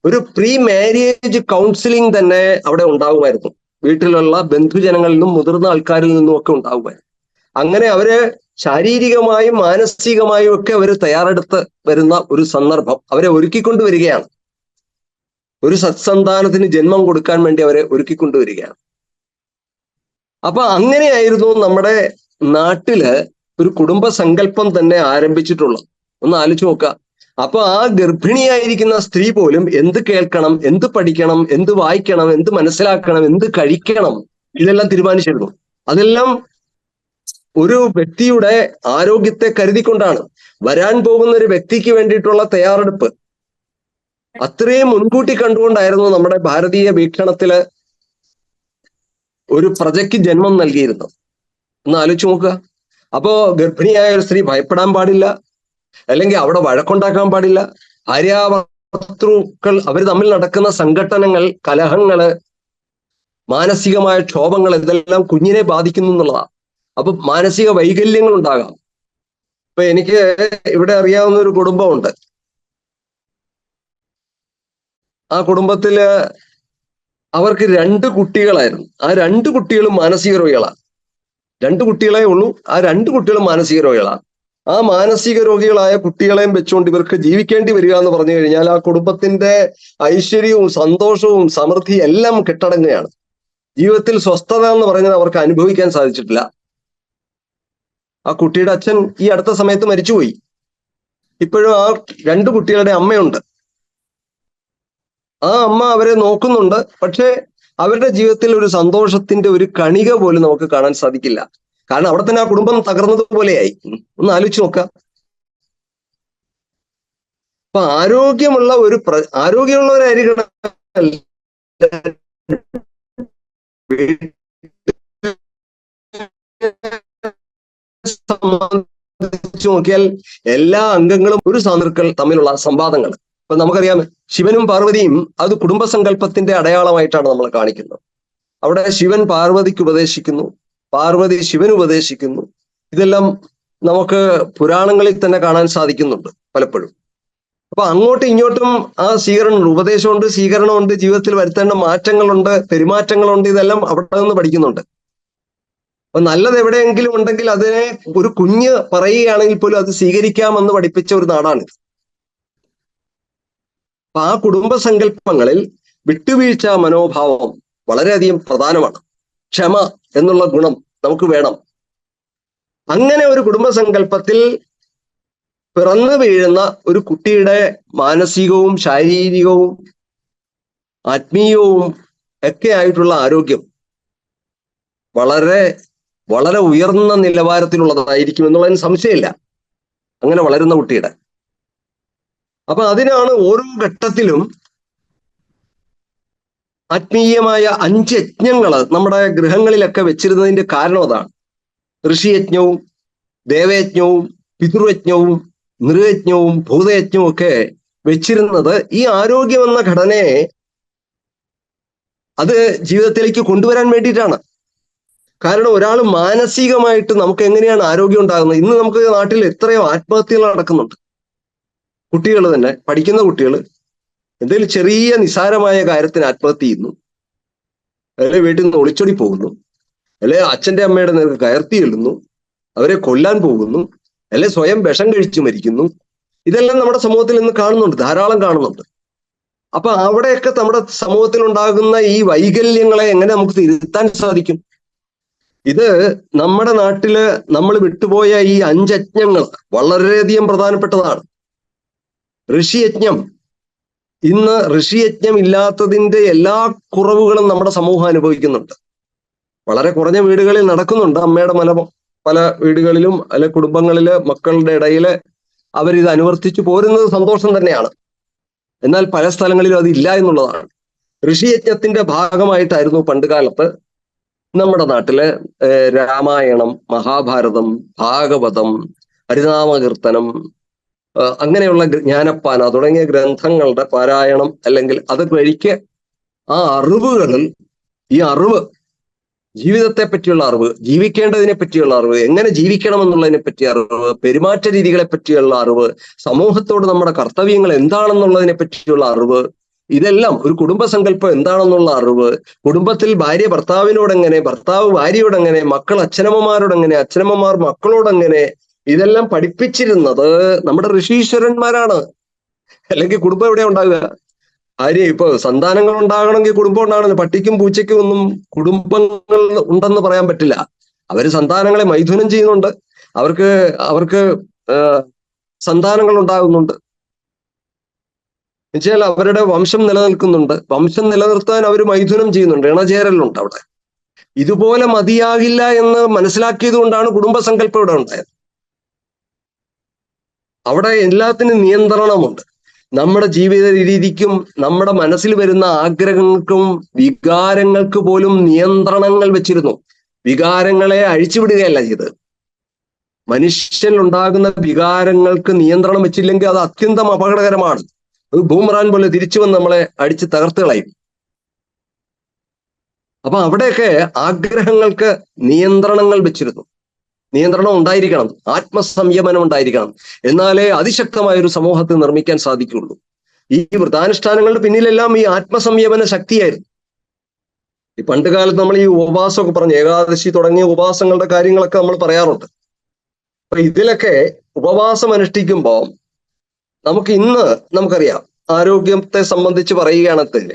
ഒരു പ്രീ മാരേജ് കൗൺസിലിംഗ് തന്നെ അവിടെ ഉണ്ടാകുമായിരുന്നു. വീട്ടിലുള്ള ബന്ധുജനങ്ങളിൽ നിന്നും മുതിർന്ന ആൾക്കാരിൽ നിന്നും ഒക്കെ ഉണ്ടാകുമായിരുന്നു. അങ്ങനെ അവര് ശാരീരികമായും മാനസികമായും ഒക്കെ അവർ തയ്യാറെടുത്ത് വരുന്ന ഒരു സന്ദർഭം അവരെ ഒരുക്കിക്കൊണ്ടുവരികയാണ്. ഒരു സത്സന്താനത്തിന് ജന്മം കൊടുക്കാൻ വേണ്ടി അവരെ ഒരുക്കിക്കൊണ്ടുവരികയാണ്. അപ്പൊ അങ്ങനെയായിരുന്നു നമ്മുടെ നാട്ടില് ഒരു കുടുംബ സങ്കല്പം തന്നെ ആരംഭിച്ചിട്ടുള്ളത്. ഒന്ന് ആലോചിച്ച് നോക്കുക. അപ്പൊ ആ ഗർഭിണിയായിരിക്കുന്ന സ്ത്രീ പോലും എന്ത് കേൾക്കണം, എന്ത് പഠിക്കണം, എന്ത് വായിക്കണം, എന്ത് മനസ്സിലാക്കണം, എന്ത് കഴിക്കണം, ഇതെല്ലാം തീരുമാനിച്ചിരുന്നു. അതെല്ലാം ഒരു വ്യക്തിയുടെ ആരോഗ്യത്തെ കരുതിക്കൊണ്ടാണ്. വരാൻ പോകുന്ന ഒരു വ്യക്തിക്ക് വേണ്ടിയിട്ടുള്ള തയ്യാറെടുപ്പ് അത്രയും മുൻകൂട്ടി കണ്ടുകൊണ്ടായിരുന്നു നമ്മുടെ ഭാരതീയ വീക്ഷണത്തില് ഒരു പ്രജയ്ക്ക് ജന്മം നൽകിയിരുന്നത്. ഒന്ന് ആലോചിച്ച് നോക്കുക. അപ്പോ ഗർഭിണിയായ ഒരു സ്ത്രീ ഭയപ്പെടാൻ പാടില്ല, അല്ലെങ്കിൽ അവിടെ വഴക്കുണ്ടാക്കാൻ പാടില്ല. ഭാര്യാഭർത്തൃക്കൾ അവർ തമ്മിൽ നടക്കുന്ന സംഘട്ടനങ്ങൾ, കലഹങ്ങള്, മാനസികമായ ക്ഷോഭങ്ങൾ, ഇതെല്ലാം കുഞ്ഞിനെ ബാധിക്കുന്നു എന്നുള്ളതാണ്. അപ്പൊ മാനസിക വൈകല്യങ്ങൾ ഉണ്ടാകാം. ഇപ്പൊ എനിക്ക് ഇവിടെ അറിയാവുന്ന ഒരു കുടുംബമുണ്ട്. ആ കുടുംബത്തില് അവർക്ക് 2 കുട്ടികളായിരുന്നു. ആ 2 കുട്ടികളും മാനസിക രോഗികളാണ്. 2 കുട്ടികളെ ഉള്ളൂ. ആ 2 കുട്ടികളും മാനസിക രോഗികളാണ്. ആ മാനസിക രോഗികളായ കുട്ടികളെയും വെച്ചുകൊണ്ട് ഇവർക്ക് ജീവിക്കേണ്ടി വരിക എന്ന് പറഞ്ഞു കഴിഞ്ഞാൽ ആ കുടുംബത്തിന്റെ ഐശ്വര്യവും സന്തോഷവും സമൃദ്ധി എല്ലാം കെട്ടടങ്ങുകയാണ്. ജീവിതത്തിൽ സ്വസ്ഥത എന്ന് പറയുന്നത് അവർക്ക് അനുഭവിക്കാൻ സാധിച്ചിട്ടില്ല. ആ കുട്ടിയുടെ അച്ഛൻ ഈ അടുത്ത സമയത്ത് മരിച്ചുപോയി. ഇപ്പോഴും ആ 2 കുട്ടികളുടെ അമ്മയുണ്ട്. ആ അമ്മ അവരെ നോക്കുന്നുണ്ട്. പക്ഷെ അവരുടെ ജീവിതത്തിൽ ഒരു സന്തോഷത്തിന്റെ ഒരു കണിക പോലും നമുക്ക് കാണാൻ സാധിക്കില്ല. കാരണം അവിടെ തന്നെ ആ കുടുംബം തകർന്നതുപോലെയായി. ഒന്ന് ആലോചിച്ച് നോക്കുക. അപ്പൊ ആരോഗ്യമുള്ളവരായിരിക്കണം സംബന്ധിച്ച് നോക്കിയാൽ എല്ലാ അംഗങ്ങളും ഒരു സാധുക്കൾ തമ്മിലുള്ള സംവാദങ്ങൾ. ഇപ്പൊ നമുക്കറിയാം, ശിവനും പാർവതിയും അത് കുടുംബസങ്കല്പത്തിന്റെ അടയാളമായിട്ടാണ് നമ്മൾ കാണിക്കുന്നത്. അവിടെ ശിവൻ പാർവതിക്ക് ഉപദേശിക്കുന്നു, പാർവതി ശിവന് ഉപദേശിക്കുന്നു. ഇതെല്ലാം നമുക്ക് പുരാണങ്ങളിൽ തന്നെ കാണാൻ സാധിക്കുന്നുണ്ട് പലപ്പോഴും. അപ്പൊ അങ്ങോട്ടും ഇങ്ങോട്ടും ആ സ്വീകരണമുണ്ട്, ഉപദേശമുണ്ട്, സ്വീകരണമുണ്ട്, ജീവിതത്തിൽ വരുത്തേണ്ട മാറ്റങ്ങളുണ്ട്, പെരുമാറ്റങ്ങളുണ്ട്. ഇതെല്ലാം അവിടെ നിന്ന് പഠിക്കുന്നുണ്ട്. അപ്പൊ നല്ലത് എവിടെയെങ്കിലും ഉണ്ടെങ്കിൽ അതിനെ ഒരു കുഞ്ഞ് പറയുകയാണെങ്കിൽ പോലും അത് സ്വീകരിക്കാമെന്ന് പഠിപ്പിച്ച ഒരു നാടാണ്. അപ്പൊ ആ കുടുംബസങ്കല്പങ്ങളിൽ വിട്ടുവീഴ്ച മനോഭാവം വളരെയധികം പ്രധാനമാണ്. ക്ഷമ എന്നുള്ള ഗുണം നമുക്ക് വേണം. അങ്ങനെ ഒരു കുടുംബസങ്കല്പത്തിൽ പിറന്നു വീഴുന്ന ഒരു കുട്ടിയുടെ മാനസികവും ശാരീരികവും ആത്മീയവും ഒക്കെ ആയിട്ടുള്ള ആരോഗ്യം വളരെ വളരെ ഉയർന്ന നിലവാരത്തിലുള്ളതായിരിക്കും എന്നുള്ളതിന് സംശയമില്ല, അങ്ങനെ വളരുന്ന കുട്ടിയുടെ. അപ്പൊ അതിനാണ് ഓരോ ഘട്ടത്തിലും ആത്മീയമായ 5 യജ്ഞങ്ങൾ നമ്മുടെ ഗൃഹങ്ങളിലൊക്കെ വെച്ചിരുന്നതിന്റെ കാരണം അതാണ്. ഋഷിയജ്ഞവും ദേവയജ്ഞവും പിതൃയജ്ഞവും നൃയജ്ഞവും ഭൂതയജ്ഞവും ഒക്കെ വെച്ചിരുന്നത് ഈ ആരോഗ്യം എന്ന ഘടനയെ അത് ജീവിതത്തിലേക്ക് കൊണ്ടുവരാൻ വേണ്ടിയിട്ടാണ്. കാരണം ഒരാൾ മാനസികമായിട്ട് നമുക്ക് എങ്ങനെയാണ് ആരോഗ്യം ഉണ്ടാകുന്നത്? ഇന്ന് നമുക്ക് നാട്ടിൽ എത്രയോ ആത്മഹത്യകൾ നടക്കുന്നുണ്ട്. കുട്ടികൾ തന്നെ, പഠിക്കുന്ന കുട്ടികൾ എന്തെങ്കിലും ചെറിയ നിസാരമായ കാര്യത്തിന് ആത്മഹത്യ ചെയ്യുന്നു, അല്ലെ വീട്ടിൽ നിന്ന് ഒളിച്ചോടി പോകുന്നു, അല്ലെ അച്ഛന്റെ അമ്മയുടെ നേർക്ക് കയർത്തി ചെല്ലുന്നു, അവരെ കൊല്ലാൻ പോകുന്നു, അല്ലെ സ്വയം വിഷം കഴിച്ചു മരിക്കുന്നു. ഇതെല്ലാം നമ്മുടെ സമൂഹത്തിൽ ഇന്ന് കാണുന്നുണ്ട്, ധാരാളം കാണുന്നുണ്ട്. അപ്പൊ അവിടെയൊക്കെ നമ്മുടെ സമൂഹത്തിൽ ഉണ്ടാകുന്ന ഈ വൈകല്യങ്ങളെ എങ്ങനെ നമുക്ക് തിരുത്താൻ സാധിക്കും? ഇത് നമ്മുടെ നാട്ടില് നമ്മൾ വിട്ടുപോയ ഈ 5 യജ്ഞങ്ങൾ വളരെയധികം പ്രധാനപ്പെട്ടതാണ്. ഋഷിയജ്ഞം, ഇന്ന് ഋഷിയജ്ഞം ഇല്ലാത്തതിന്റെ എല്ലാ കുറവുകളും നമ്മുടെ സമൂഹം അനുഭവിക്കുന്നുണ്ട്. വളരെ കുറഞ്ഞ വീടുകളിൽ നടക്കുന്നുണ്ട്. അമ്മയുടെ മലം പല വീടുകളിലും അല്ലെ കുടുംബങ്ങളില് മക്കളുടെ ഇടയില് അവരിത് അനുവർത്തിച്ചു പോരുന്നത് സന്തോഷം തന്നെയാണ്. എന്നാൽ പല സ്ഥലങ്ങളിലും അതില്ല എന്നുള്ളതാണ്. ഋഷിയജ്ഞത്തിന്റെ ഭാഗമായിട്ടായിരുന്നു പണ്ടുകാലത്ത് നമ്മുടെ നാട്ടില് രാമായണം, മഹാഭാരതം, ഭാഗവതം, ഹരിനാമകീർത്തനം, അങ്ങനെയുള്ള ജ്ഞാനപ്പാന തുടങ്ങിയ ഗ്രന്ഥങ്ങളുടെ പാരായണം, അല്ലെങ്കിൽ അത് വഴിക്ക് ആ അറിവുകളിൽ ഈ അറിവ്, ജീവിതത്തെ പറ്റിയുള്ള അറിവ്, ജീവിക്കേണ്ടതിനെ പറ്റിയുള്ള അറിവ്, എങ്ങനെ ജീവിക്കണം എന്നുള്ളതിനെ പറ്റിയ അറിവ്, പെരുമാറ്റ രീതികളെ പറ്റിയുള്ള അറിവ്, സമൂഹത്തോട് നമ്മുടെ കർത്തവ്യങ്ങൾ എന്താണെന്നുള്ളതിനെ പറ്റിയുള്ള അറിവ്, ഇതെല്ലാം, ഒരു കുടുംബസങ്കല്പം എന്താണെന്നുള്ള അറിവ്, കുടുംബത്തിൽ ഭാര്യ ഭർത്താവിനോടെങ്ങനെ, ഭർത്താവ് ഭാര്യയോടെങ്ങനെ, മക്കൾ അച്ഛനമ്മമാരോടെങ്ങനെ, അച്ഛനമ്മമാർ മക്കളോടെങ്ങനെ, ഇതെല്ലാം പഠിപ്പിച്ചിരുന്നത് നമ്മുടെ ഋഷീശ്വരന്മാരാണ്. അല്ലെങ്കിൽ കുടുംബം എവിടെ ഉണ്ടാകുക? ഭാര്യ ഇപ്പൊ സന്താനങ്ങൾ ഉണ്ടാകണമെങ്കിൽ കുടുംബം ഉണ്ടാകണമെന്ന്, പട്ടിക്കും പൂച്ചയ്ക്കും ഒന്നും കുടുംബങ്ങൾ ഉണ്ടെന്ന് പറയാൻ പറ്റില്ല. അവര് സന്താനങ്ങളെ മൈഥുനം ചെയ്യുന്നുണ്ട്, അവർക്ക് സന്താനങ്ങൾ ഉണ്ടാകുന്നുണ്ട്, എന്നുവെച്ചാൽ അവരുടെ വംശം നിലനിൽക്കുന്നുണ്ട്. വംശം നിലനിർത്താൻ അവർ മൈഥുനം ചെയ്യുന്നുണ്ട്, ഇണചേരലുണ്ട് അവിടെ. ഇതുപോലെ മതിയാകില്ല എന്ന് മനസ്സിലാക്കിയത് കൊണ്ടാണ് കുടുംബസങ്കല്പം ഇവിടെ ഉണ്ടായത്. അവിടെ എല്ലാത്തിനും നിയന്ത്രണമുണ്ട്. നമ്മുടെ ജീവിത രീതിക്കും നമ്മുടെ മനസ്സിൽ വരുന്ന ആഗ്രഹങ്ങൾക്കും വികാരങ്ങൾക്ക് പോലും നിയന്ത്രണങ്ങൾ വെച്ചിരുന്നു. വികാരങ്ങളെ അഴിച്ചുവിടുകയല്ല ചെയ്തത്. മനുഷ്യനുണ്ടാകുന്ന വികാരങ്ങൾക്ക് നിയന്ത്രണം വെച്ചില്ലെങ്കിൽ അത് അത്യന്തം അപകടകരമാണ്. അത് ബൂമറാൻ പോലെ തിരിച്ചു വന്ന് നമ്മളെ അടിച്ച് തകർത്ത് കളയും. അപ്പൊ അവിടെയൊക്കെ ആഗ്രഹങ്ങൾക്ക് നിയന്ത്രണങ്ങൾ വെച്ചിരുന്നു. നിയന്ത്രണം ഉണ്ടായിരിക്കണം, ആത്മസംയമനം ഉണ്ടായിരിക്കണം. എന്നാലേ അതിശക്തമായ ഒരു സമൂഹത്തെ നിർമ്മിക്കാൻ സാധിക്കുകയുള്ളൂ. ഈ വ്രതാനുഷ്ഠാനങ്ങളുടെ പിന്നിലെല്ലാം ഈ ആത്മസംയമന ശക്തിയായിരുന്നു. ഈ പണ്ട് കാലത്ത് നമ്മൾ ഈ ഉപവാസമൊക്കെ പറഞ്ഞ്, ഏകാദശി തുടങ്ങിയ ഉപവാസങ്ങളുടെ കാര്യങ്ങളൊക്കെ നമ്മൾ പറയാറുണ്ട്. അപ്പൊ ഇതിലൊക്കെ ഉപവാസം അനുഷ്ഠിക്കുമ്പോൾ നമുക്കറിയാം, ആരോഗ്യത്തെ സംബന്ധിച്ച് പറയുകയാണെങ്കിൽ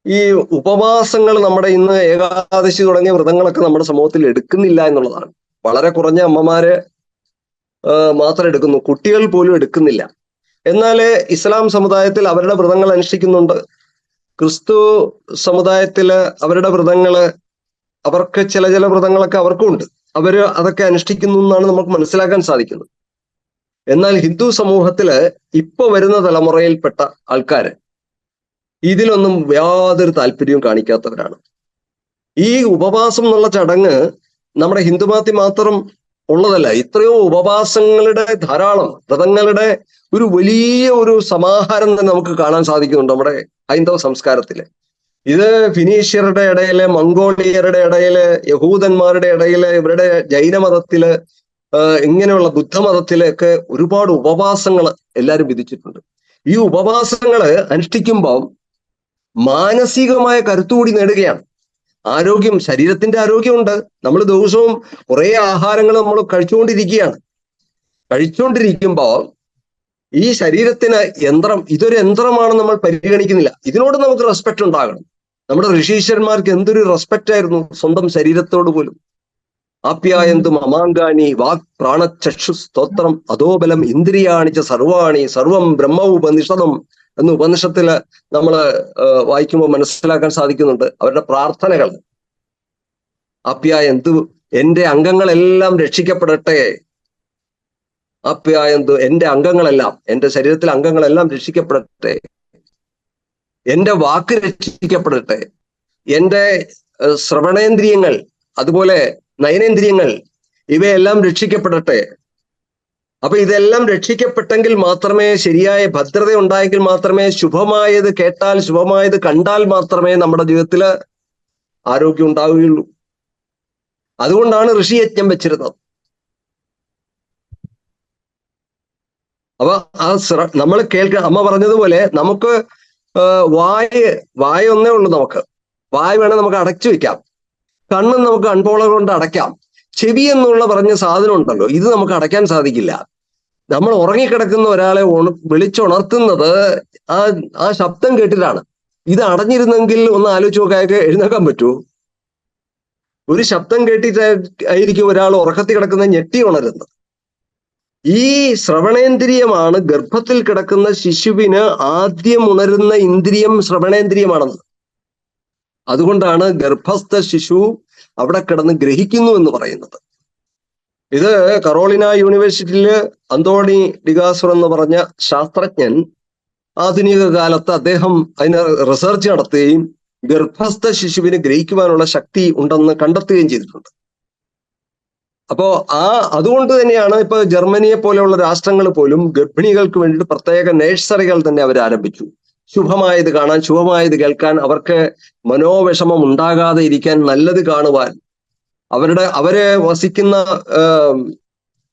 ഈ ഉപവാസങ്ങൾ നമ്മുടെ ഇന്ന് ഏകാദശി തുടങ്ങിയ വ്രതങ്ങളൊക്കെ നമ്മുടെ സമൂഹത്തിൽ എടുക്കുന്നില്ല എന്നുള്ളതാണ്. വളരെ കുറഞ്ഞ അമ്മമാര് മാത്രം എടുക്കുന്നു, കുട്ടികൾ പോലും എടുക്കുന്നില്ല. എന്നാൽ ഇസ്ലാം സമുദായത്തിൽ അവരുടെ വ്രതങ്ങൾ അനുഷ്ഠിക്കുന്നുണ്ട്. ക്രിസ്തു സമുദായത്തില് അവരുടെ വ്രതങ്ങള്, അവർക്ക് ചില വ്രതങ്ങളൊക്കെ അവർക്കും ഉണ്ട്, അവര് അതൊക്കെ അനുഷ്ഠിക്കുന്നു എന്നാണ് നമുക്ക് മനസ്സിലാക്കാൻ സാധിക്കുന്നത്. എന്നാൽ ഹിന്ദു സമൂഹത്തില് ഇപ്പൊ വരുന്ന തലമുറയിൽപ്പെട്ട ആൾക്കാര് ഇതിലൊന്നും യാതൊരു താല്പര്യവും കാണിക്കാത്തവരാണ്. ഈ ഉപവാസം എന്നുള്ള ചടങ്ങ് നമ്മുടെ ഹിന്ദുമതത്തിൽ മാത്രം ഉള്ളതല്ല. എത്രയോ ഉപവാസങ്ങളുടെ ധാരാളം വ്രതങ്ങളുടെ ഒരു വലിയ ഒരു സമാഹാരം തന്നെ നമുക്ക് കാണാൻ സാധിക്കുന്നുണ്ട് നമ്മുടെ ഹൈന്ദവ സംസ്കാരത്തില്. ഇത് ഫിനീഷ്യരുടെ ഇടയില്, മംഗോളിയരുടെ ഇടയില്, യഹൂദന്മാരുടെ ഇടയില്, ഇവരുടെ ജൈനമതത്തില്, ഇങ്ങനെയുള്ള ബുദ്ധമതത്തിലൊക്കെ ഒരുപാട് ഉപവാസങ്ങൾ എല്ലാവരും വിധിച്ചിട്ടുണ്ട്. ഈ ഉപവാസങ്ങള് അനുഷ്ഠിക്കുമ്പോൾ മാനസികമായ കരുത്തുകൂടി നേടുകയാണ്. ആരോഗ്യം, ശരീരത്തിന്റെ ആരോഗ്യമുണ്ട്. നമ്മൾ ദിവസവും കുറേ ആഹാരങ്ങൾ നമ്മൾ കഴിച്ചുകൊണ്ടിരിക്കുമ്പോൾ ഈ ശരീരത്തിന് ഇതൊരു യന്ത്രമാണ് നമ്മൾ പരിഗണിക്കുന്നില്ല. ഇതിനോട് നമുക്ക് റെസ്പെക്ട് ഉണ്ടാകണം. നമ്മുടെ ഋഷീശ്വരന്മാർക്ക് എന്തൊരു റെസ്പെക്റ്റ് ആയിരുന്നു സ്വന്തം ശരീരത്തോട് പോലും. ആപ്യായന്തു മമാങ്കാനി വാക് പ്രാണചക്ഷു സ്തോത്രം അധോബലം ഇന്ദ്രിയാണിച്ച സർവാണി സർവം ബ്രഹ്മോപനിഷദം എന്ന് ഉപനിഷത്തില് നമ്മൾ വായിക്കുമ്പോൾ മനസ്സിലാക്കാൻ സാധിക്കുന്നുണ്ട്. അവരുടെ പ്രാർത്ഥനകൾ ആപ്യായന്തു, എന്റെ അംഗങ്ങളെല്ലാം രക്ഷിക്കപ്പെടട്ടെ. ആപ്യായന്തു, എന്റെ അംഗങ്ങളെല്ലാം, എന്റെ ശരീരത്തിലെ അംഗങ്ങളെല്ലാം രക്ഷിക്കപ്പെടട്ടെ. എന്റെ വാക്ക് രക്ഷിക്കപ്പെടട്ടെ. എന്റെ ശ്രവണേന്ദ്രിയങ്ങൾ, അതുപോലെ നയനേന്ദ്രിയങ്ങൾ, ഇവയെല്ലാം രക്ഷിക്കപ്പെടട്ടെ. അപ്പൊ ഇതെല്ലാം രക്ഷിക്കപ്പെട്ടെങ്കിൽ മാത്രമേ, ശരിയായ ഭദ്രത ഉണ്ടായെങ്കിൽ മാത്രമേ, ശുഭമായത് കേട്ടാൽ, ശുഭമായത് കണ്ടാൽ മാത്രമേ നമ്മുടെ ജീവിതത്തിൽ ആരോഗ്യം ഉണ്ടാവുകയുള്ളൂ. അതുകൊണ്ടാണ് ഋഷിയജ്ഞം വെച്ചിരുന്നത്. അപ്പൊ നമ്മൾ അമ്മ പറഞ്ഞതുപോലെ നമുക്ക് വായ ഒന്നേ ഉള്ളൂ. വായ വേണേൽ നമുക്ക് അടച്ചു വെക്കാം, കണ്ണും നമുക്ക് കൺപോള കൊണ്ട് അടയ്ക്കാം. ചെവി എന്നുള്ള പറഞ്ഞ സാധനം ഉണ്ടല്ലോ, ഇത് നമുക്ക് അടയ്ക്കാൻ സാധിക്കില്ല. നമ്മൾ ഉറങ്ങിക്കിടക്കുന്ന ഒരാളെ വിളിച്ചുണർത്തുന്നത് ആ ശബ്ദം കേട്ടിട്ടാണ്. ഇത് അടഞ്ഞിരുന്നെങ്കിൽ ഒന്ന് ആലോചിച്ച് നോക്കാതെ എഴുന്നേക്കാൻ പറ്റുമോ? ഒരു ശബ്ദം കേട്ടിട്ടായിരിക്കും ഒരാൾ ഉറക്കത്തിൽ കിടക്കുന്ന ഞെട്ടി ഉണരുന്നത്. ഈ ശ്രവണേന്ദ്രിയമാണ് ഗർഭത്തിൽ കിടക്കുന്ന ശിശുവിന് ആദ്യം ഉണരുന്ന ഇന്ദ്രിയം, ശ്രവണേന്ദ്രിയമാണെന്ന്. അതുകൊണ്ടാണ് ഗർഭസ്ഥ ശിശു അവിടെ കിടന്ന് ഗ്രഹിക്കുന്നു എന്ന് പറയുന്നത്. ഇത് കറോളിന യൂണിവേഴ്സിറ്റിയില് അന്തോണി ഡിഗാസർ എന്ന് പറഞ്ഞ ശാസ്ത്രജ്ഞൻ ആധുനിക കാലത്ത് അദ്ദേഹം അതിന് റിസർച്ച് നടത്തുകയും ഗർഭസ്ഥ ശിശുവിന് ഗ്രഹിക്കുവാനുള്ള ശക്തി ഉണ്ടെന്ന് കണ്ടെത്തുകയും ചെയ്തിട്ടുണ്ട്. അപ്പോ അതുകൊണ്ട് തന്നെയാണ് ഇപ്പൊ ജർമ്മനിയെ പോലെയുള്ള രാഷ്ട്രങ്ങൾ പോലും ഗർഭിണികൾക്ക് വേണ്ടിയിട്ട് പ്രത്യേക നഴ്സറികൾ തന്നെ അവർ ആരംഭിച്ചു. ശുഭമായത് കാണാൻ, ശുഭമായത് കേൾക്കാൻ, അവർക്ക് മനോവിഷമം ഉണ്ടാകാതെ ഇരിക്കാൻ, നല്ലത് കാണുവാൻ, അവര് വസിക്കുന്ന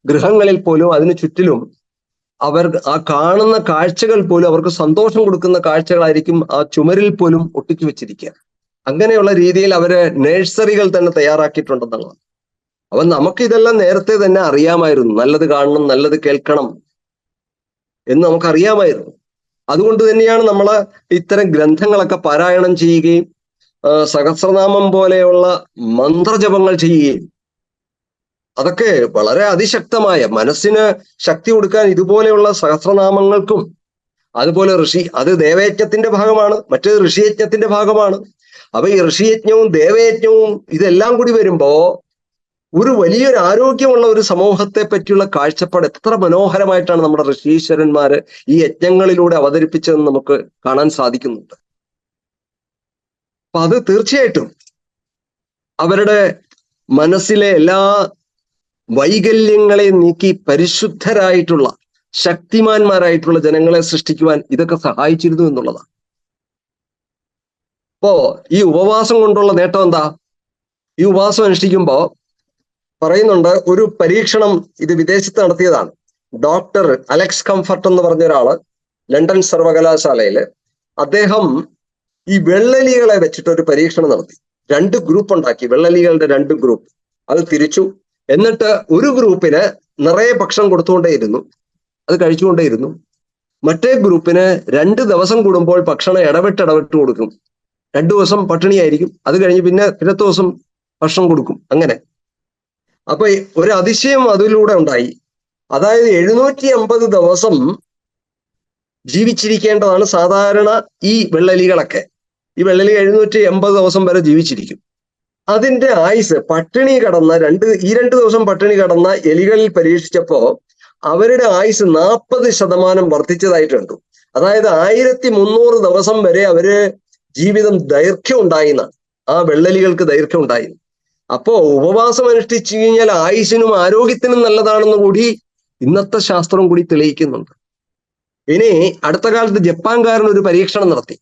ഗൃഹങ്ങളിൽ പോലും അതിനു ചുറ്റിലും അവർ ആ കാണുന്ന കാഴ്ചകൾ പോലും അവർക്ക് സന്തോഷം കൊടുക്കുന്ന കാഴ്ചകളായിരിക്കും ആ ചുമരിൽ പോലും ഒട്ടിച്ചു വെച്ചിരിക്കുക. അങ്ങനെയുള്ള രീതിയിൽ അവര് നഴ്സറികൾ തന്നെ തയ്യാറാക്കിയിട്ടുണ്ടെന്നുള്ളതാണ്. അപ്പൊ നമുക്ക് ഇതെല്ലാം നേരത്തെ തന്നെ അറിയാമായിരുന്നു. നല്ലത് കാണണം, നല്ലത് കേൾക്കണം എന്ന് നമുക്കറിയാമായിരുന്നു. അതുകൊണ്ട് തന്നെയാണ് നമ്മൾ ഇത്തരം ഗ്രന്ഥങ്ങളൊക്കെ പാരായണം ചെയ്യുകയും സഹസ്രനാമം പോലെയുള്ള മന്ത്രജപങ്ങൾ ചെയ്യുകയും, അതൊക്കെ വളരെ അതിശക്തമായ മനസ്സിന് ശക്തി കൊടുക്കാൻ ഇതുപോലെയുള്ള സഹസ്രനാമങ്ങൾക്കും, അതുപോലെ അത് ദേവയജ്ഞത്തിന്റെ ഭാഗമാണ്, മറ്റേത് ഋഷിയജ്ഞത്തിന്റെ ഭാഗമാണ്. അപ്പൊ ഈ ഋഷിയജ്ഞവും ദേവയജ്ഞവും ഇതെല്ലാം കൂടി വരുമ്പോ ഒരു വലിയൊരു ആരോഗ്യമുള്ള ഒരു സമൂഹത്തെ പറ്റിയുള്ള കാഴ്ചപ്പാട് എത്ര മനോഹരമായിട്ടാണ് നമ്മുടെ ഋഷീശ്വരന്മാര് ഈ യജ്ഞങ്ങളിലൂടെ അവതരിപ്പിച്ചതെന്ന് നമുക്ക് കാണാൻ സാധിക്കുന്നുണ്ട്. അപ്പൊ അത് തീർച്ചയായിട്ടും അവരുടെ മനസ്സിലെ എല്ലാ വൈകല്യങ്ങളെ നീക്കി പരിശുദ്ധരായിട്ടുള്ള ശക്തിമാന്മാരായിട്ടുള്ള ജനങ്ങളെ സൃഷ്ടിക്കുവാൻ ഇതൊക്കെ സഹായിച്ചിരുന്നു എന്നുള്ളതാണ്. അപ്പോ ഈ ഉപവാസം കൊണ്ടുള്ള നേട്ടം എന്താ? ഈ ഉപവാസം അനുഷ്ഠിക്കുമ്പോ പറയുന്നുണ്ട്, ഒരു പരീക്ഷണം ഇത് വിദേശത്ത് നടത്തിയതാണ്. ഡോക്ടർ അലക്സ് കംഫർട്ട് എന്ന് പറഞ്ഞ ഒരാള് ലണ്ടൻ സർവകലാശാലയില്, അദ്ദേഹം ഈ വെള്ളെലികളെ വെച്ചിട്ട് ഒരു പരീക്ഷണം നടത്തി. 2 ഗ്രൂപ്പ് ഉണ്ടാക്കി, വെള്ളെലികളുടെ 2 ഗ്രൂപ്പ്. അത് തിരിച്ചു. എന്നിട്ട് ഒരു ഗ്രൂപ്പിന് നിറയെ ഭക്ഷണം കൊടുത്തുകൊണ്ടേയിരുന്നു, അത് കഴിച്ചുകൊണ്ടേയിരുന്നു. മറ്റേ ഗ്രൂപ്പിന് 2 ദിവസം കൂടുമ്പോൾ ഭക്ഷണം ഇടവിട്ട് കൊടുക്കും. 2 ദിവസം പട്ടിണിയായിരിക്കും, അത് കഴിഞ്ഞ് പിന്നെ പിന്നത്തെ ദിവസം ഭക്ഷണം കൊടുക്കും. അങ്ങനെ അപ്പൊ ഒരു അതിശയം അതിലൂടെ ഉണ്ടായി. അതായത് 750 ദിവസം ജീവിച്ചിരിക്കേണ്ടതാണ് സാധാരണ ഈ വെള്ളെലികളൊക്കെ. ഈ വെള്ളെലി 780 ദിവസം വരെ ജീവിച്ചിരിക്കും. അതിന്റെ ആയുസ് പട്ടിണി കടന്ന ഈ 2 ദിവസം പട്ടിണി കടന്ന എലികളിൽ പരീക്ഷിച്ചപ്പോ അവരുടെ ആയുസ് 40% വർദ്ധിച്ചതായിട്ട് കണ്ടു. അതായത് 1300 ദിവസം വരെ അവര് ജീവിതം ദൈർഘ്യം ഉണ്ടായിന്നാണ്, ആ വെള്ളെലികൾക്ക് ദൈർഘ്യം ഉണ്ടായി. അപ്പോ ഉപവാസം അനുഷ്ഠിച്ചു കഴിഞ്ഞാൽ ആയുസ്സിനും ആരോഗ്യത്തിനും നല്ലതാണെന്ന് കൂടി ഇന്നത്തെ ശാസ്ത്രം കൂടി തെളിയിക്കുന്നുണ്ട്. ഇനി അടുത്ത കാലത്ത് ജപ്പാൻകാരൻ ഒരു പരീക്ഷണം നടത്തി.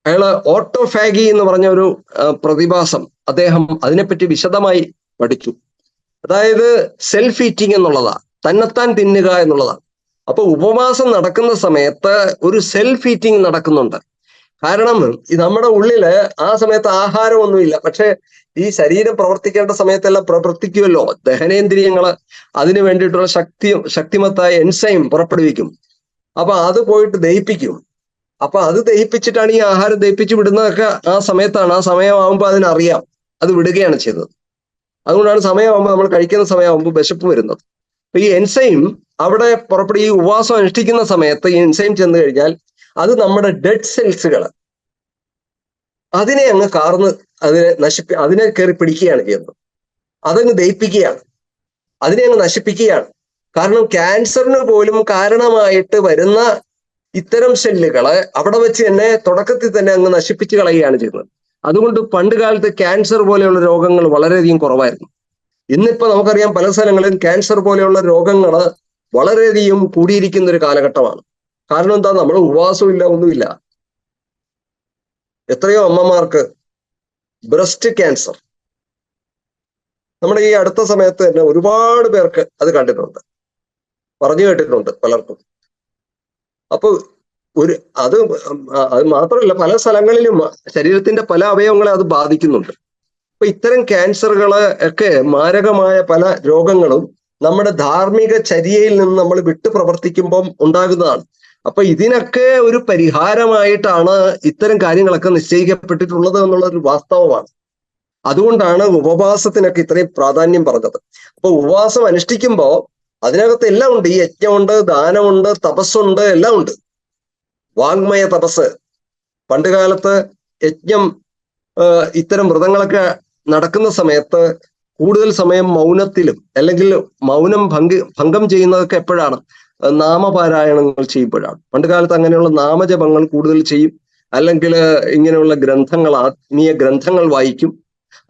അയാള് ഓട്ടോഫാഗി എന്ന് പറഞ്ഞ ഒരു പ്രതിഭാസം അദ്ദേഹം അതിനെപ്പറ്റി വിശദമായി പഠിച്ചു. അതായത് സെൽഫ് ഈറ്റിംഗ് എന്നുള്ളതാ, തന്നെത്താൻ തിന്നുക എന്നുള്ളതാണ്. അപ്പൊ ഉപവാസം നടക്കുന്ന സമയത്ത് ഒരു സെൽഫ് ഈറ്റിംഗ് നടക്കുന്നുണ്ട്. കാരണം നമ്മുടെ ഉള്ളില് ആ സമയത്ത് ആഹാരമൊന്നുമില്ല, പക്ഷെ ഈ ശരീരം പ്രവർത്തിക്കേണ്ട സമയത്തെല്ലാം പ്രവർത്തിക്കുമല്ലോ. ദഹനേന്ദ്രിയങ്ങള് അതിനു വേണ്ടിയിട്ടുള്ള ശക്തിമത്തായ എൻസൈം പുറപ്പെടുവിക്കും. അപ്പൊ അത് പോയിട്ട് ദഹിപ്പിക്കും. അപ്പൊ അത് ദഹിപ്പിച്ചിട്ടാണ് ഈ ആഹാരം ദഹിപ്പിച്ച് വിടുന്നതൊക്കെ ആ സമയത്താണ്. ആ സമയമാകുമ്പോൾ അതിനറിയാം, അത് വിടുകയാണ് ചെയ്തത്. അതുകൊണ്ടാണ് സമയമാകുമ്പോൾ, നമ്മൾ കഴിക്കുന്ന സമയമാകുമ്പോൾ വിശപ്പ് വരുന്നത്. അപ്പൊ ഈ എൻസൈം അവിടെ ഈ ഉപവാസം അനുഷ്ഠിക്കുന്ന സമയത്ത് ഈ എൻസൈം ചെന്ന് കഴിഞ്ഞാൽ അത് നമ്മുടെ ഡെഡ് സെൽസുകൾ അതിനെ അങ്ങ് കാർന്ന് അതിനെ കയറി പിടിക്കുകയാണ് ചെയ്യുന്നത്. അതങ്ങ് ദഹിപ്പിക്കുകയാണ്, അതിനെ അങ്ങ് നശിപ്പിക്കുകയാണ്. കാരണം ക്യാൻസറിന് പോലും കാരണമായിട്ട് വരുന്ന ഇത്തരം സെല്ലുകള് അവിടെ വെച്ച് തന്നെ തുടക്കത്തിൽ തന്നെ അങ്ങ് നശിപ്പിച്ച് കളയുകയാണ് ചെയ്യുന്നത്. അതുകൊണ്ട് പണ്ട് കാലത്ത് ക്യാൻസർ പോലെയുള്ള രോഗങ്ങൾ വളരെയധികം കുറവായിരുന്നു. ഇന്നിപ്പോ നമുക്കറിയാം പല സ്ഥലങ്ങളിലും ക്യാൻസർ പോലെയുള്ള രോഗങ്ങൾ വളരെയധികം കൂടിയിരിക്കുന്ന ഒരു കാലഘട്ടമാണ്. കാരണം എന്താ? നമ്മൾ ഉപവാസവും ഇല്ല, ഒന്നുമില്ല. എത്രയോ അമ്മമാർക്ക് ബ്രസ്റ്റ് ക്യാൻസർ നമ്മുടെ ഈ അടുത്ത സമയത്ത് തന്നെ ഒരുപാട് പേർക്ക് അത് കണ്ടിട്ടുണ്ട്, പറഞ്ഞു കേട്ടിട്ടുണ്ട് പലർക്കും. അപ്പൊ അത് മാത്രമല്ല, പല സ്ഥലങ്ങളിലും ശരീരത്തിന്റെ പല അവയവങ്ങളെ അത് ബാധിക്കുന്നുണ്ട്. അപ്പൊ ഇത്തരം ക്യാൻസറുകള് ഒക്കെ മാരകമായ പല രോഗങ്ങളും നമ്മുടെ ധാർമ്മിക ചര്യയിൽ നിന്ന് നമ്മൾ വിട്ടു പ്രവർത്തിക്കുമ്പം ഉണ്ടാകുന്നതാണ്. അപ്പൊ ഇതിനൊക്കെ ഒരു പരിഹാരമായിട്ടാണ് ഇത്തരം കാര്യങ്ങളൊക്കെ നിശ്ചയിക്കപ്പെട്ടിട്ടുള്ളത് എന്നുള്ളൊരു വാസ്തവമാണ്. അതുകൊണ്ടാണ് ഉപവാസത്തിനൊക്കെ ഇത്രയും പ്രാധാന്യം പറഞ്ഞത്. അപ്പൊ ഉപവാസം അനുഷ്ഠിക്കുമ്പോൾ അതിനകത്ത് എല്ലാം ഉണ്ട്. ഈ യജ്ഞമുണ്ട്, ദാനമുണ്ട്, തപസ്സുണ്ട്, എല്ലാം ഉണ്ട്. വാങ്മയ തപസ്, പണ്ട് കാലത്ത് യജ്ഞം ഇത്തരം വ്രതങ്ങളൊക്കെ നടക്കുന്ന സമയത്ത് കൂടുതൽ സമയം മൗനത്തിലും, അല്ലെങ്കിൽ മൗനം ഭംഗം ചെയ്യുന്നതൊക്കെ എപ്പോഴാണ്? നാമപാരായണങ്ങൾ ചെയ്യുമ്പോഴാണ്. പണ്ട് കാലത്ത് അങ്ങനെയുള്ള നാമജപങ്ങൾ കൂടുതൽ ചെയ്യും, അല്ലെങ്കിൽ ഇങ്ങനെയുള്ള ഗ്രന്ഥങ്ങൾ, ആത്മീയ ഗ്രന്ഥങ്ങൾ വായിക്കും.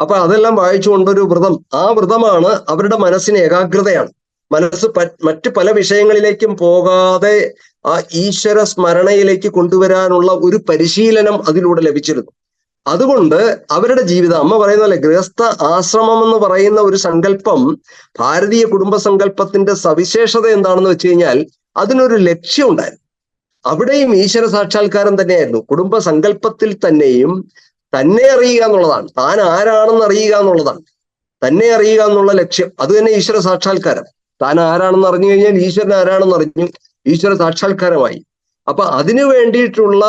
അപ്പൊ അതെല്ലാം വായിച്ചുകൊണ്ടൊരു വ്രതം, ആ വ്രതമാണ് അവരുടെ മനസ്സിന് ഏകാഗ്രതയാണ്. മനസ്സ് മറ്റു പല വിഷയങ്ങളിലേക്കും പോകാതെ ആ ഈശ്വര സ്മരണയിലേക്ക് കൊണ്ടുവരാനുള്ള ഒരു പരിശീലനം അതിലൂടെ ലഭിച്ചിരുന്നു. അതുകൊണ്ട് അവരുടെ ജീവിതം, അമ്മ പറയുന്നല്ലേ, ഗൃഹസ്ഥ ആശ്രമം എന്ന് പറയുന്ന ഒരു സങ്കല്പം, ഭാരതീയ കുടുംബ സങ്കല്പത്തിന്റെ സവിശേഷത എന്താണെന്ന് വെച്ച് കഴിഞ്ഞാൽ അതിനൊരു ലക്ഷ്യം ഉണ്ടായിരുന്നു. അവിടെയും ഈശ്വര സാക്ഷാത്കാരം തന്നെയായിരുന്നു. കുടുംബ സങ്കല്പത്തിൽ തന്നെയും തന്നെ അറിയുക എന്നുള്ളതാണ്, താൻ ആരാണെന്ന് അറിയുക എന്നുള്ളതാണ്, തന്നെ അറിയുക എന്നുള്ള ലക്ഷ്യം. അത് തന്നെ ഈശ്വര സാക്ഷാത്കാരം. താൻ ആരാണെന്ന് അറിഞ്ഞു കഴിഞ്ഞാൽ ഈശ്വരൻ ആരാണെന്ന് അറിഞ്ഞു, ഈശ്വര സാക്ഷാത്കാരമായി. അപ്പൊ അതിനു വേണ്ടിയിട്ടുള്ള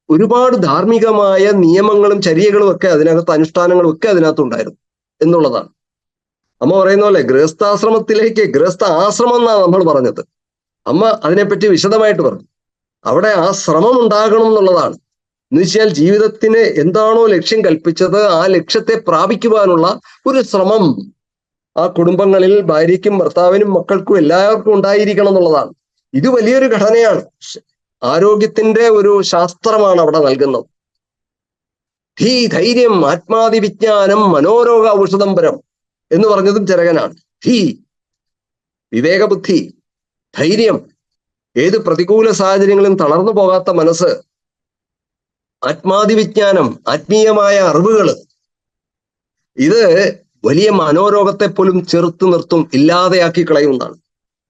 ഒരുപാട് ധാർമ്മികമായ നിയമങ്ങളും ചര്യകളും ഒക്കെ അതിനകത്ത്, അനുഷ്ഠാനങ്ങളും ഒക്കെ അതിനകത്തുണ്ടായിരുന്നു എന്നുള്ളതാണ്. അമ്മ പറയുന്ന പോലെ ഗൃഹസ്ഥാശ്രമത്തിലേക്ക്, ഗൃഹസ്ഥ ആശ്രമം എന്നാണ് നമ്മൾ പറഞ്ഞത്. അമ്മ അതിനെപ്പറ്റി വിശദമായിട്ട് പറഞ്ഞു. അവിടെ ആ ശ്രമം ഉണ്ടാകണം എന്നുള്ളതാണ്. എന്ന് വെച്ചാൽ ജീവിതത്തിന് എന്താണോ ലക്ഷ്യം കൽപ്പിച്ചത് ആ ലക്ഷ്യത്തെ പ്രാപിക്കുവാനുള്ള ഒരു ശ്രമം ആ കുടുംബങ്ങളിൽ ഭാര്യയ്ക്കും ഭർത്താവിനും മക്കൾക്കും എല്ലാവർക്കും ഉണ്ടായിരിക്കണം എന്നുള്ളതാണ്. ഇത് വലിയൊരു ഘടനയാണ്. ആരോഗ്യത്തിന്റെ ഒരു ശാസ്ത്രമാണ് അവിടെ നൽകുന്നത്. ധൈര്യം ആത്മാതിവിജ്ഞാനം മനോരോഗ ഔഷധംബരം എന്ന് പറഞ്ഞതും ചരകനാണ്. വിവേകബുദ്ധി, ധൈര്യം, ഏത് പ്രതികൂല സാഹചര്യങ്ങളും തളർന്നു പോകാത്ത മനസ്സ്, ആത്മാതിവിജ്ഞാനം, ആത്മീയമായ അറിവുകൾ, ഇത് വലിയ മനോരോഗത്തെ പോലും ചെറുത്ത് നിർത്തും, ഇല്ലാതെയാക്കി കളയുന്നതാണ്.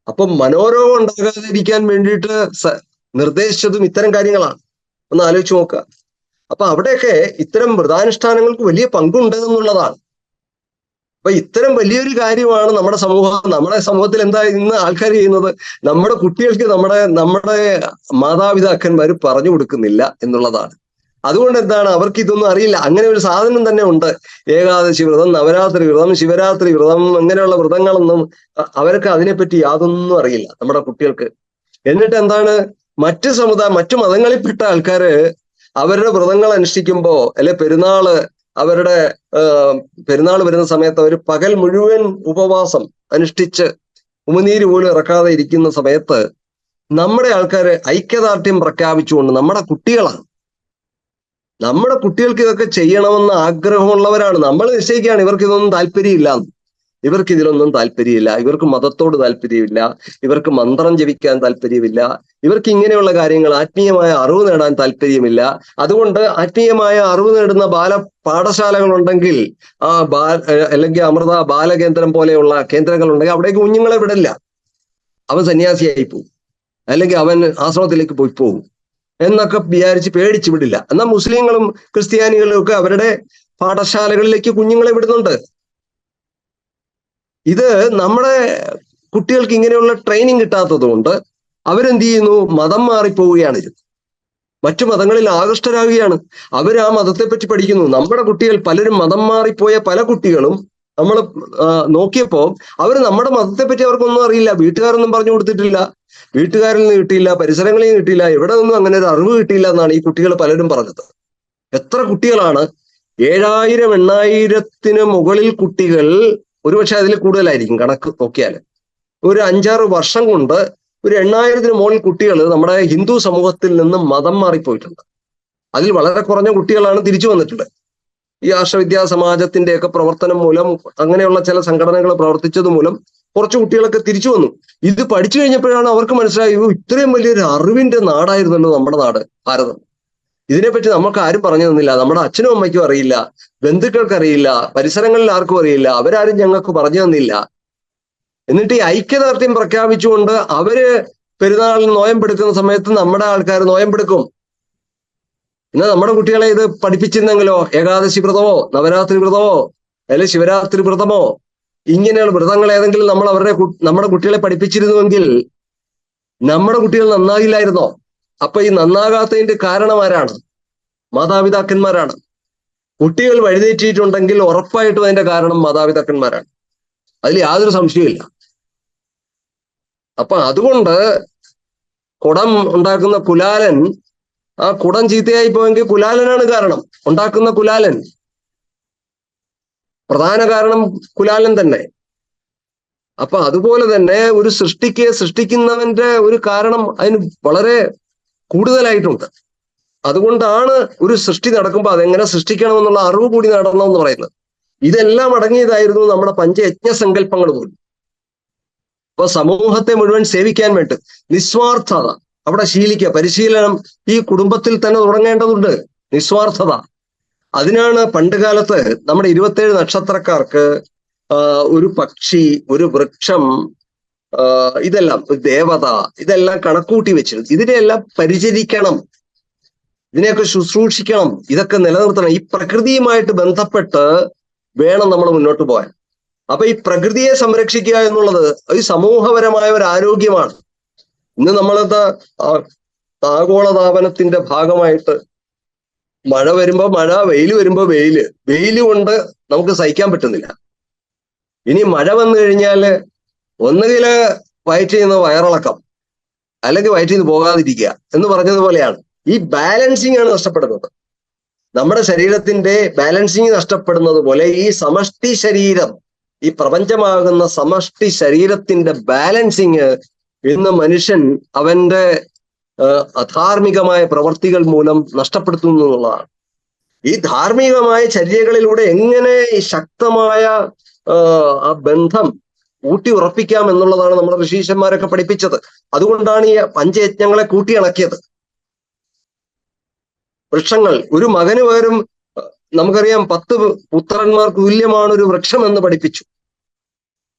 അപ്പം മനോരോഗം ഉണ്ടാകാതിരിക്കാൻ വേണ്ടിയിട്ട് നിർദ്ദേശിച്ചതും ഇത്തരം കാര്യങ്ങളാണ്. ഒന്ന് ആലോചിച്ച് നോക്കുക. അപ്പൊ അവിടെയൊക്കെ ഇത്തരം വ്രതാനുഷ്ഠാനങ്ങൾക്ക് വലിയ പങ്കുണ്ട് എന്നുള്ളതാണ്. അപ്പൊ ഇത്തരം വലിയൊരു കാര്യമാണ് നമ്മുടെ സമൂഹത്തിൽ എന്താ ഇന്ന് ആൾക്കാർ ചെയ്യുന്നത്? നമ്മുടെ കുട്ടികൾക്ക് നമ്മുടെ മാതാപിതാക്കന്മാർ പറഞ്ഞു കൊടുക്കുന്നില്ല എന്നുള്ളതാണ്. അതുകൊണ്ട് എന്താണ്, അവർക്ക് ഇതൊന്നും അറിയില്ല. അങ്ങനെ ഒരു സാധനം തന്നെ ഉണ്ട്, ഏകാദശി വ്രതം, നവരാത്രി വ്രതം, ശിവരാത്രി വ്രതം, അങ്ങനെയുള്ള വ്രതങ്ങളൊന്നും അവർക്ക് അതിനെപ്പറ്റി യാതൊന്നും അറിയില്ല നമ്മുടെ കുട്ടികൾക്ക്. എന്നിട്ട് എന്താണ്, മറ്റു മതങ്ങളിൽപ്പെട്ട ആൾക്കാര് അവരുടെ വ്രതങ്ങൾ അനുഷ്ഠിക്കുമ്പോ, അല്ലെ അവരുടെ പെരുന്നാൾ വരുന്ന സമയത്ത് അവർ പകൽ മുഴുവൻ ഉപവാസം അനുഷ്ഠിച്ച് ഉമിനീര് പോലും ഇറക്കാതെ ഇരിക്കുന്ന സമയത്ത് നമ്മുടെ ആൾക്കാര് ഐക്യദാർഢ്യം പ്രഖ്യാപിച്ചുകൊണ്ട്, നമ്മുടെ കുട്ടികൾക്ക് ഇതൊക്കെ ചെയ്യണമെന്ന് ആഗ്രഹമുള്ളവരാണ്. നമ്മൾ നിശ്ചയിക്കുകയാണ് ഇവർക്കിതൊന്നും താല്പര്യമില്ല, ഇവർക്കിതിലൊന്നും താല്പര്യമില്ല, ഇവർക്ക് മതത്തോട് താല്പര്യമില്ല, ഇവർക്ക് മന്ത്രം ജപിക്കാൻ താല്പര്യമില്ല, ഇവർക്ക് ഇങ്ങനെയുള്ള കാര്യങ്ങൾ, ആത്മീയമായ അറിവ് നേടാൻ താല്പര്യമില്ല. അതുകൊണ്ട് ആത്മീയമായ അറിവ് നേടുന്ന പാഠശാലകളുണ്ടെങ്കിൽ, അല്ലെങ്കിൽ അമൃത ബാലകേന്ദ്രം പോലെയുള്ള കേന്ദ്രങ്ങൾ ഉണ്ടെങ്കിൽ അവിടേക്ക് കുഞ്ഞുങ്ങളെ വിടില്ല. അവൻ സന്യാസിയായി പോകും, അല്ലെങ്കിൽ അവൻ ആശ്രമത്തിലേക്ക് പോകും എന്നൊക്കെ വിചാരിച്ച് പേടിച്ചു വിടില്ല. എന്നാൽ മുസ്ലിങ്ങളും ക്രിസ്ത്യാനികളും ഒക്കെ അവരുടെ പാഠശാലകളിലേക്ക് കുഞ്ഞുങ്ങളെ വിടുന്നുണ്ട്. ഇത് നമ്മുടെ കുട്ടികൾക്ക് ഇങ്ങനെയുള്ള ട്രെയിനിങ് കിട്ടാത്തത് കൊണ്ട് അവരെന്ത് ചെയ്യുന്നു, മതം മാറിപ്പോവുകയാണ്. മറ്റു മതങ്ങളിൽ ആകൃഷ്ടരാകുകയാണ്. അവർ ആ മതത്തെപ്പറ്റി പഠിക്കുന്നു. നമ്മുടെ കുട്ടികൾ പലരും മതം മാറിപ്പോയ പല കുട്ടികളും നമ്മൾ നോക്കിയപ്പോ അവർ നമ്മുടെ മതത്തെപ്പറ്റി അവർക്കൊന്നും അറിയില്ല. വീട്ടുകാരൊന്നും പറഞ്ഞു കൊടുത്തിട്ടില്ല, വീട്ടുകാരിൽ നിന്ന് കിട്ടിയില്ല, പരിസരങ്ങളിൽ നിന്ന് കിട്ടിയില്ല, എവിടെ നിന്നും അങ്ങനെ ഒരു അറിവ് കിട്ടിയില്ല എന്നാണ് ഈ കുട്ടികൾ പലരും പറഞ്ഞത്. എത്ര കുട്ടികളാണ്? 7000 8000 മുകളിൽ കുട്ടികൾ, ഒരുപക്ഷെ അതിൽ കൂടുതലായിരിക്കും കണക്ക് നോക്കിയാൽ. ഒരു 5-6 വർഷം കൊണ്ട് ഒരു 8000 മുകളിൽ കുട്ടികൾ നമ്മുടെ ഹിന്ദു സമൂഹത്തിൽ നിന്ന് മതം മാറിപ്പോയിട്ടുണ്ട്. അതിൽ വളരെ കുറഞ്ഞ കുട്ടികളാണ് തിരിച്ചു വന്നിട്ടുള്ളത്. ഈ ആർഷവിദ്യാ സമാജത്തിന്റെയൊക്കെ പ്രവർത്തനം മൂലം, അങ്ങനെയുള്ള ചില സംഘടനകൾ പ്രവർത്തിച്ചത് മൂലം കുറച്ച് കുട്ടികളൊക്കെ തിരിച്ചു വന്നു. ഇത് പഠിച്ചു കഴിഞ്ഞപ്പോഴാണ് അവർക്ക് മനസ്സിലായി, ഇത്രയും വലിയൊരു അറിവിന്റെ നാടായിരുന്നല്ലോ നമ്മുടെ നാട്, ഭാരതം. ഇതിനെപ്പറ്റി നമുക്ക് ആരും പറഞ്ഞു തന്നില്ല. നമ്മുടെ അച്ഛനും അമ്മയ്ക്കും അറിയില്ല, ബന്ധുക്കൾക്ക് അറിയില്ല, പരിസരങ്ങളിൽ ആർക്കും അറിയില്ല, അവരാരും ഞങ്ങൾക്ക് പറഞ്ഞു തന്നില്ല. എന്നിട്ട് ഈ ഐക്യദാർഢ്യം പ്രഖ്യാപിച്ചുകൊണ്ട് അവര് പെരുന്നാളിന് നോയമ്പെടുക്കുന്ന സമയത്ത് നമ്മുടെ ആൾക്കാർ നോയമ്പെടുക്കും. എന്നാൽ നമ്മുടെ കുട്ടികളെ ഇത് പഠിപ്പിച്ചിരുന്നെങ്കിലോ, ഏകാദശി വ്രതമോ നവരാത്രി വ്രതമോ അല്ലെങ്കിൽ ശിവരാത്രി വ്രതമോ ഇങ്ങനെയുള്ള വ്രതങ്ങൾ ഏതെങ്കിലും നമ്മുടെ കുട്ടികളെ പഠിപ്പിച്ചിരുന്നുവെങ്കിൽ നമ്മുടെ കുട്ടികൾ നന്നാകില്ലായിരുന്നോ? അപ്പൊ ഈ നന്നാകാത്തതിന്റെ കാരണം ആരാണ്? മാതാപിതാക്കന്മാരാണ്. കുട്ടികൾ വഴിതെറ്റിയിട്ടുണ്ടെങ്കിൽ ഉറപ്പായിട്ടും അതിന്റെ കാരണം മാതാപിതാക്കന്മാരാണ്. അതിൽ യാതൊരു സംശയമില്ല. അപ്പൊ അതുകൊണ്ട് കുടം ഉണ്ടാക്കുന്ന കുലാലൻ, ആ കുടം ചീത്തയായി പോയെങ്കിൽ കുലാലനാണ് കാരണം, ഉണ്ടാക്കുന്ന കുലാലൻ. പ്രധാന കാരണം കുലാലൻ തന്നെ. അപ്പൊ അതുപോലെ തന്നെ ഒരു സൃഷ്ടിക്കുന്നവന്റെ ഒരു കാരണം അതിന് വളരെ കൂടുതലായിട്ടുണ്ട്. അതുകൊണ്ടാണ് ഒരു സൃഷ്ടി നടക്കുമ്പോൾ അതെങ്ങനെ സൃഷ്ടിക്കണമെന്നുള്ള അറിവ് കൂടി നടണമെന്ന് പറയുന്നത്. ഇതെല്ലാം അടങ്ങിയതായിരുന്നു നമ്മുടെ പഞ്ചയജ്ഞ സങ്കല്പങ്ങൾ പോലും. അപ്പൊ സമൂഹത്തെ മുഴുവൻ സേവിക്കാൻ വേണ്ടി നിസ്വാർത്ഥത അവിടെ ശീലിക്കുക, പരിശീലനം ഈ കുടുംബത്തിൽ തന്നെ തുടങ്ങേണ്ടതുണ്ട്. നിസ്വാർത്ഥത. അതിനാണ് പണ്ട് കാലത്ത് നമ്മുടെ 27 നക്ഷത്രക്കാർക്ക് ഒരു പക്ഷി, ഒരു വൃക്ഷം, ഇതെല്ലാം ദേവത, ഇതെല്ലാം കണക്കൂട്ടി വെച്ചിരുന്നു. ഇതിനെയെല്ലാം പരിചരിക്കണം, ഇതിനെയൊക്കെ ശുശ്രൂഷിക്കണം, ഇതൊക്കെ നിലനിർത്തണം. ഈ പ്രകൃതിയുമായിട്ട് ബന്ധപ്പെട്ട് വേണം നമ്മൾ മുന്നോട്ട് പോകാൻ. അപ്പൊ ഈ പ്രകൃതിയെ സംരക്ഷിക്കുക എന്നുള്ളത് ഈ സമൂഹപരമായ ഒരു ആരോഗ്യമാണ്. ഇന്ന് നമ്മളത് ആഗോളതാപനത്തിന്റെ ഭാഗമായിട്ട് മഴ വരുമ്പോ മഴ, വെയിൽ വരുമ്പോ വെയിൽ കൊണ്ട് നമുക്ക് സഹിക്കാൻ പറ്റുന്നില്ല. ഇനി മഴ വന്നു കഴിഞ്ഞാല് ഒന്നുകിൽ വയറ്റിൽ നിന്ന് വയറിളക്കം, അല്ലെങ്കിൽ വയറ്റിൽ നിന്ന് പോകാതിരിക്കുക എന്ന് പറഞ്ഞതുപോലെയാണ്. ഈ ബാലൻസിങ് ആണ് നഷ്ടപ്പെടുന്നത്. നമ്മുടെ ശരീരത്തിന്റെ ബാലൻസിങ് നഷ്ടപ്പെടുന്നത് പോലെ ഈ സമഷ്ടി ശരീരം, ഈ പ്രപഞ്ചമാകുന്ന സമഷ്ടി ശരീരത്തിന്റെ ബാലൻസിങ് ഇന്ന് മനുഷ്യൻ അവന്റെ അധാർമികമായ പ്രവർത്തികൾ മൂലം നഷ്ടപ്പെടുത്തുന്നു എന്നുള്ളതാണ്. ഈ ധാർമ്മികമായ ചര്യകളിലൂടെ എങ്ങനെ ഈ ശക്തമായ ആ ബന്ധം ഊട്ടി ഉറപ്പിക്കാം എന്നുള്ളതാണ് നമ്മുടെ ഋഷീശന്മാരൊക്കെ പഠിപ്പിച്ചത്. അതുകൊണ്ടാണ് ഈ പഞ്ചയജ്ഞങ്ങളെ കൂട്ടിയിണക്കിയത്. വൃക്ഷങ്ങൾ, ഒരു മകന് പകരം നമുക്കറിയാം 10 പുത്രന്മാർക്ക് തുല്യമാണ് ഒരു വൃക്ഷം എന്ന് പഠിപ്പിച്ചു.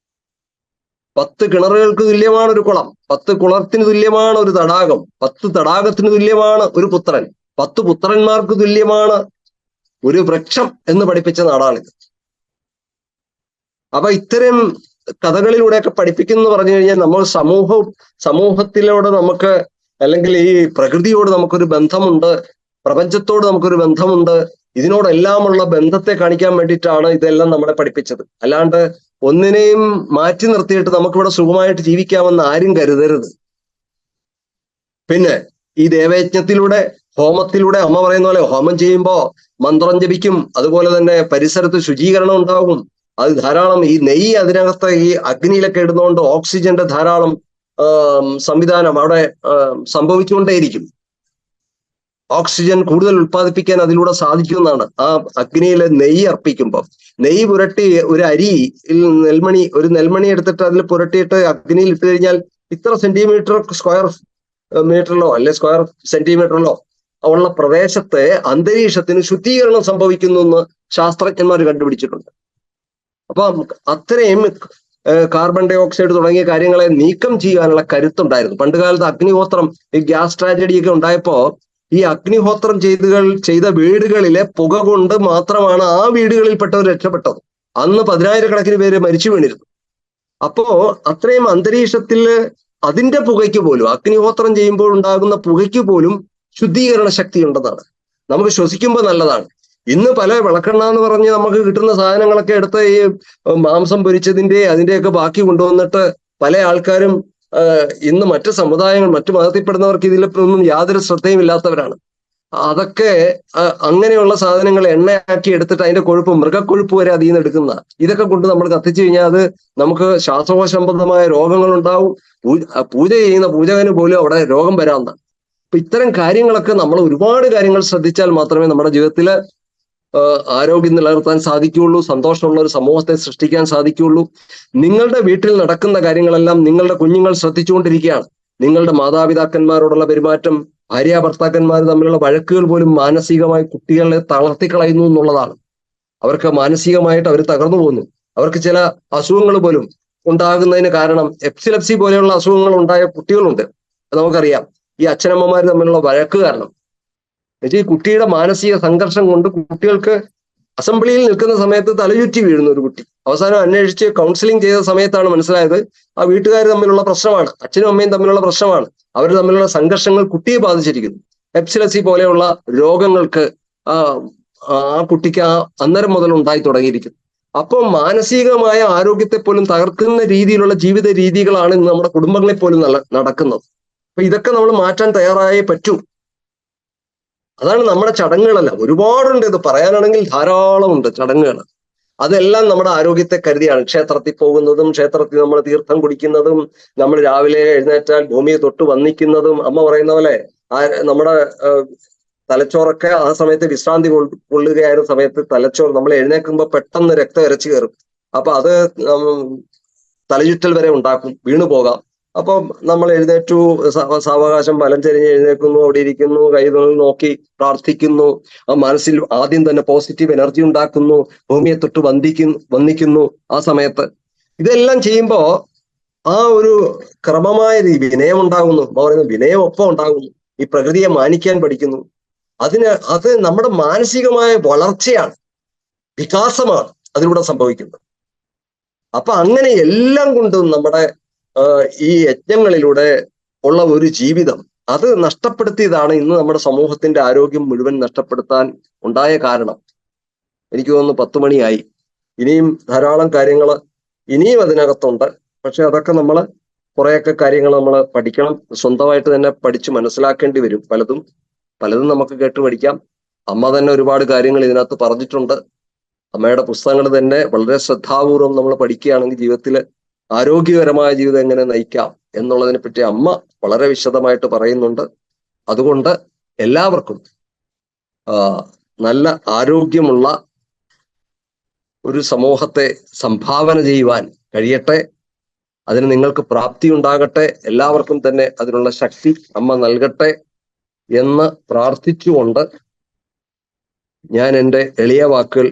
10 കിണറുകൾക്ക് തുല്യമാണ് ഒരു കുളം, 10 കുളത്തിന് തുല്യമാണ് ഒരു തടാകം, 10 തടാകത്തിന് തുല്യമാണ് ഒരു പുത്രൻ, 10 പുത്രന്മാർക്ക് തുല്യമാണ് ഒരു വൃക്ഷം എന്ന് പഠിപ്പിച്ച നാടാണിത്. അപ്പൊ ഇത്തരം കഥകളിലൂടെയൊക്കെ പഠിപ്പിക്കുന്നു പറഞ്ഞു കഴിഞ്ഞാൽ നമ്മൾ സമൂഹത്തിലൂടെ നമുക്ക്, അല്ലെങ്കിൽ ഈ പ്രകൃതിയോട് നമുക്കൊരു ബന്ധമുണ്ട്, പ്രപഞ്ചത്തോട് നമുക്കൊരു ബന്ധമുണ്ട്. ഇതിനോടെല്ലാമുള്ള ബന്ധത്തെ കാണിക്കാൻ വേണ്ടിയിട്ടാണ് ഇതെല്ലാം നമ്മളെ പഠിപ്പിച്ചത്. അല്ലാണ്ട് ഒന്നിനെയും മാറ്റി നിർത്തിയിട്ട് നമുക്കിവിടെ സുഖമായിട്ട് ജീവിക്കാമെന്ന് ആരും കരുതരുത്. പിന്നെ ഈ ദേവയജ്ഞത്തിലൂടെ, ഹോമത്തിലൂടെ, അമ്മ പറയുന്ന പോലെ ഹോമം ചെയ്യുമ്പോൾ മന്ത്രം ജപിക്കും, അതുപോലെ തന്നെ പരിസരത്ത് ശുചീകരണം ഉണ്ടാകും. അത് ധാരാളം ഈ നെയ്യ് അതിനകത്ത് ഈ അഗ്നിയിലൊക്കെ ഇടുന്നതുകൊണ്ട് ഓക്സിജന്റെ ധാരാളം സംവിധാനം അവിടെ സംഭവിച്ചുകൊണ്ടേയിരിക്കും. ഓക്സിജൻ കൂടുതൽ ഉത്പാദിപ്പിക്കാൻ അതിലൂടെ സാധിക്കുമെന്നാണ്. ആ അഗ്നിയിലെ നെയ്യ് അർപ്പിക്കുമ്പോൾ നെയ്യ് പുരട്ടി ഒരു ഒരു നെൽമണി എടുത്തിട്ട് അതിൽ പുരട്ടിയിട്ട് അഗ്നിയിൽ ഇട്ട് കഴിഞ്ഞാൽ ഇത്ര സെന്റിമീറ്റർ സ്ക്വയർ മീറ്ററിലോ അല്ലെ സ്ക്വയർ സെന്റിമീറ്ററിലോ ഉള്ള പ്രദേശത്തെ അന്തരീക്ഷത്തിന് ശുദ്ധീകരണം സംഭവിക്കുന്നു എന്ന് ശാസ്ത്രജ്ഞന്മാർ കണ്ടുപിടിച്ചിട്ടുണ്ട്. അപ്പൊ അത്രയും കാർബൺ ഡൈ ഓക്സൈഡ് തുടങ്ങിയ കാര്യങ്ങളെ നീക്കം ചെയ്യാനുള്ള കരുത്തുണ്ടായിരുന്നു. പണ്ടുകാലത്ത് അഗ്നിഹോത്രം, ഈ ഗ്യാസ് ട്രാജഡിയൊക്കെ ഉണ്ടായപ്പോ ഈ അഗ്നിഹോത്രം ചെയ്ത വീടുകളിലെ പുക കൊണ്ട് മാത്രമാണ് ആ വീടുകളിൽപ്പെട്ടവർ രക്ഷപ്പെട്ടത്. അന്ന് 10,000-കണക്കിന് പേര് മരിച്ചു വീണിരുന്നു. അപ്പോ അത്രയും അന്തരീക്ഷത്തിൽ അതിന്റെ പുകയ്ക്ക് പോലും, അഗ്നിഹോത്രം ചെയ്യുമ്പോൾ ഉണ്ടാകുന്ന പുകയ്ക്ക് പോലും ശുദ്ധീകരണ ശക്തി ഉണ്ടെന്നാണ്. നമുക്ക് ശ്വസിക്കുമ്പോൾ നല്ലതാണ്. ഇന്ന് പല വിളക്കെണ്ണ എന്ന് പറഞ്ഞ് നമുക്ക് കിട്ടുന്ന സാധനങ്ങളൊക്കെ എടുത്ത് ഈ മാംസം പൊരിച്ചതിന്റെ അതിന്റെയൊക്കെ ബാക്കി കൊണ്ടുവന്നിട്ട് പല ആൾക്കാരും ഇന്ന് മറ്റ് സമുദായങ്ങൾ, മറ്റു മതത്തിൽപ്പെടുന്നവർക്ക് ഇതിലൊന്നും യാതൊരു ശ്രദ്ധയും ഇല്ലാത്തവരാണ്. അതൊക്കെ അങ്ങനെയുള്ള സാധനങ്ങൾ എണ്ണയാക്കി എടുത്തിട്ട് അതിന്റെ കൊഴുപ്പ്, മൃഗക്കൊഴുപ്പ് വരെ അതിൽ നിന്ന് എടുക്കുന്ന ഇതൊക്കെ കൊണ്ട് നമ്മൾ കത്തിച്ചു കഴിഞ്ഞാൽ അത് നമുക്ക് ശ്വാസകോശ സംബന്ധമായ രോഗങ്ങൾ ഉണ്ടാവും. പൂജ ചെയ്യുന്ന പൂജകന് പോലും അവിടെ രോഗം വരാവുന്നതാണ്. അപ്പൊ ഇത്തരം കാര്യങ്ങളൊക്കെ നമ്മൾ ഒരുപാട് കാര്യങ്ങൾ ശ്രദ്ധിച്ചാൽ മാത്രമേ നമ്മുടെ ജീവിതത്തിൽ ആരോഗ്യം നിലനിർത്താൻ സാധിക്കുകയുള്ളൂ, സന്തോഷമുള്ള ഒരു സമൂഹത്തെ സൃഷ്ടിക്കാൻ സാധിക്കുകയുള്ളൂ. നിങ്ങളുടെ വീട്ടിൽ നടക്കുന്ന കാര്യങ്ങളെല്ലാം നിങ്ങളുടെ കുഞ്ഞുങ്ങൾ ശ്രദ്ധിച്ചുകൊണ്ടിരിക്കുകയാണ്. നിങ്ങളുടെ മാതാപിതാക്കന്മാരോടുള്ള പെരുമാറ്റം, ഭാര്യ ഭർത്താക്കന്മാർ തമ്മിലുള്ള വഴക്കുകൾ പോലും മാനസികമായി കുട്ടികളെ തളർത്തിക്കളയുന്നു എന്നുള്ളതാണ്. അവർക്ക് മാനസികമായിട്ട് അവർ തകർന്നു പോകുന്നു. അവർക്ക് ചില അസുഖങ്ങൾ പോലും ഉണ്ടാകുന്നതിന് കാരണം എപ്പിലെപ്സി പോലെയുള്ള അസുഖങ്ങൾ ഉണ്ടായ കുട്ടികളുണ്ട്. നമുക്കറിയാം. ഈ അച്ഛനമ്മമാർ തമ്മിലുള്ള വഴക്ക് കാരണം. ഈ കുട്ടിയുടെ മാനസിക സംഘർഷം കൊണ്ട് കുട്ടികൾക്ക് അസംബ്ലിയിൽ നിൽക്കുന്ന സമയത്ത് തലചുറ്റി വീഴുന്ന ഒരു കുട്ടി. അവസാനം അന്വേഷിച്ച് കൗൺസിലിംഗ് ചെയ്ത സമയത്താണ് മനസ്സിലായത് ആ വീട്ടുകാർ തമ്മിലുള്ള പ്രശ്നമാണ്, അച്ഛനും അമ്മയും തമ്മിലുള്ള പ്രശ്നമാണ്. അവർ തമ്മിലുള്ള സംഘർഷങ്ങൾ കുട്ടിയെ ബാധിച്ചിരിക്കുന്നു. എപ്പിലെപ്സി പോലെയുള്ള രോഗങ്ങൾക്ക് ആ കുട്ടിക്ക് അന്നേരം മുതൽ ഉണ്ടായി തുടങ്ങിയിരിക്കുന്നു. അപ്പോൾ മാനസികമായ ആരോഗ്യത്തെ പോലും തകർക്കുന്ന രീതിയിലുള്ള ജീവിത രീതികളാണ് ഇന്ന് നമ്മുടെ കുടുംബങ്ങളെ പോലും നടക്കുന്നത്. അപ്പൊ ഇതൊക്കെ നമ്മൾ മാറ്റാൻ തയ്യാറായേ പറ്റൂ. അതാണ് നമ്മുടെ ചടങ്ങുകളല്ല, ഒരുപാടുണ്ട്. ഇത് പറയാനാണെങ്കിൽ ധാരാളമുണ്ട് ചടങ്ങുകൾ. അതെല്ലാം നമ്മുടെ ആരോഗ്യത്തെ കരുതിയാണ്. ക്ഷേത്രത്തിൽ പോകുന്നതും ക്ഷേത്രത്തിൽ നമ്മൾ തീർത്ഥം കുടിക്കുന്നതും നമ്മൾ രാവിലെ എഴുന്നേറ്റാൽ ഭൂമിയെ തൊട്ട് വന്ദിക്കുന്നതും, അമ്മ പറയുന്ന പോലെ നമ്മുടെ തലച്ചോറൊക്കെ ആ സമയത്ത് വിശ്രാന്തി കൊള്ളുകയായിരുന്ന സമയത്ത് തലച്ചോറ് നമ്മൾ എഴുന്നേൽക്കുമ്പോൾ പെട്ടെന്ന് രക്തം ഇരച്ചു കയറും. അപ്പൊ അത് തലചുറ്റൽ വരെ ഉണ്ടാക്കും, വീണു പോകാം. അപ്പം നമ്മൾ എഴുന്നേറ്റു, സാവകാശം വലം ചെരിഞ്ഞ് എഴുന്നേൽക്കുന്നു, അവിടെ ഇരിക്കുന്നു, കൈ നോക്കി പ്രാർത്ഥിക്കുന്നു, ആ മനസ്സിൽ ആദ്യം തന്നെ പോസിറ്റീവ് എനർജി ഉണ്ടാക്കുന്നു, ഭൂമിയെ തൊട്ട് വന്ദിക്കുന്നു. ആ സമയത്ത് ഇതെല്ലാം ചെയ്യുമ്പോ ആ ഒരു ക്രമമായ വിനയം ഉണ്ടാകുന്നു. പറയുന്നത് വിനയം ഒപ്പം ഉണ്ടാകുന്നു. ഈ പ്രകൃതിയെ മാനിക്കാൻ പഠിക്കുന്നു. അത് നമ്മുടെ മാനസികമായ വളർച്ചയാണ്, വികാസമാണ് അതിലൂടെ സംഭവിക്കുന്നത്. അപ്പൊ അങ്ങനെ എല്ലാം കൊണ്ടും നമ്മുടെ ഈ യജ്ഞങ്ങളിലൂടെ ഉള്ള ഒരു ജീവിതം അത് നഷ്ടപ്പെടുത്തിയതാണ് ഇന്ന് നമ്മുടെ സമൂഹത്തിന്റെ ആരോഗ്യം മുഴുവൻ നഷ്ടപ്പെടുത്താൻ ഉണ്ടായ കാരണം. എനിക്ക് തോന്നുന്നു 10 മണിയായി. ഇനിയും ധാരാളം കാര്യങ്ങൾ ഇനിയും അതിനകത്തുണ്ട്. പക്ഷെ അതൊക്കെ നമ്മൾ കുറെയൊക്കെ കാര്യങ്ങൾ നമ്മൾ പഠിക്കണം. സ്വന്തമായിട്ട് തന്നെ പഠിച്ച് മനസ്സിലാക്കേണ്ടി വരും. പലതും നമുക്ക് കേട്ട് പഠിക്കാം. അമ്മ തന്നെ ഒരുപാട് കാര്യങ്ങൾ ഇതിനകത്ത് പറഞ്ഞിട്ടുണ്ട്. അമ്മയുടെ പുസ്തകങ്ങൾ തന്നെ വളരെ ശ്രദ്ധാപൂർവം നമ്മൾ പഠിക്കുകയാണെങ്കിൽ ജീവിതത്തിൽ ആരോഗ്യകരമായ ജീവിതം എങ്ങനെ നയിക്കാം എന്നുള്ളതിനെ പറ്റി അമ്മ വളരെ വിശദമായിട്ട് പറയുന്നുണ്ട്. അതുകൊണ്ട് എല്ലാവർക്കും നല്ല ആരോഗ്യമുള്ള ഒരു സമൂഹത്തെ സംഭാവന ചെയ്യുവാൻ കഴിയട്ടെ. അതിന് നിങ്ങൾക്ക് പ്രാപ്തി ഉണ്ടാകട്ടെ. എല്ലാവർക്കും തന്നെ അതിനുള്ള ശക്തി അമ്മ നൽകട്ടെ എന്ന് പ്രാർത്ഥിച്ചുകൊണ്ട് ഞാൻ എൻ്റെ എളിയ വാക്കുകൾ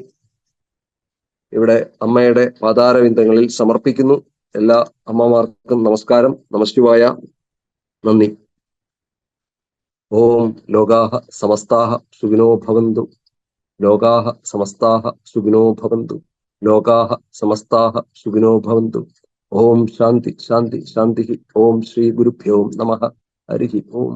ഇവിടെ അമ്മയുടെ പാതാരവിന്ദങ്ങളിൽ സമർപ്പിക്കുന്നു. എല്ലാ അമ്മമാർക്കും നമസ്കാരം. നമഃശിവായ. നന്ദി. ഓം ലോകാഹ സമസ്താഹ സുഖിനോ ഭവന്തു. ലോകാഹ സമസ്താഹ സുഖിനോ ഭവന്തു. ലോകാഹ സമസ്താഹ സുഖിനോ ഭവന്തു. ഓം ശാന്തി ശാന്തി ശാന്തി. ഓം ശ്രീ ഗുരുഭ്യോ നമഃ. ഹരി ഓം.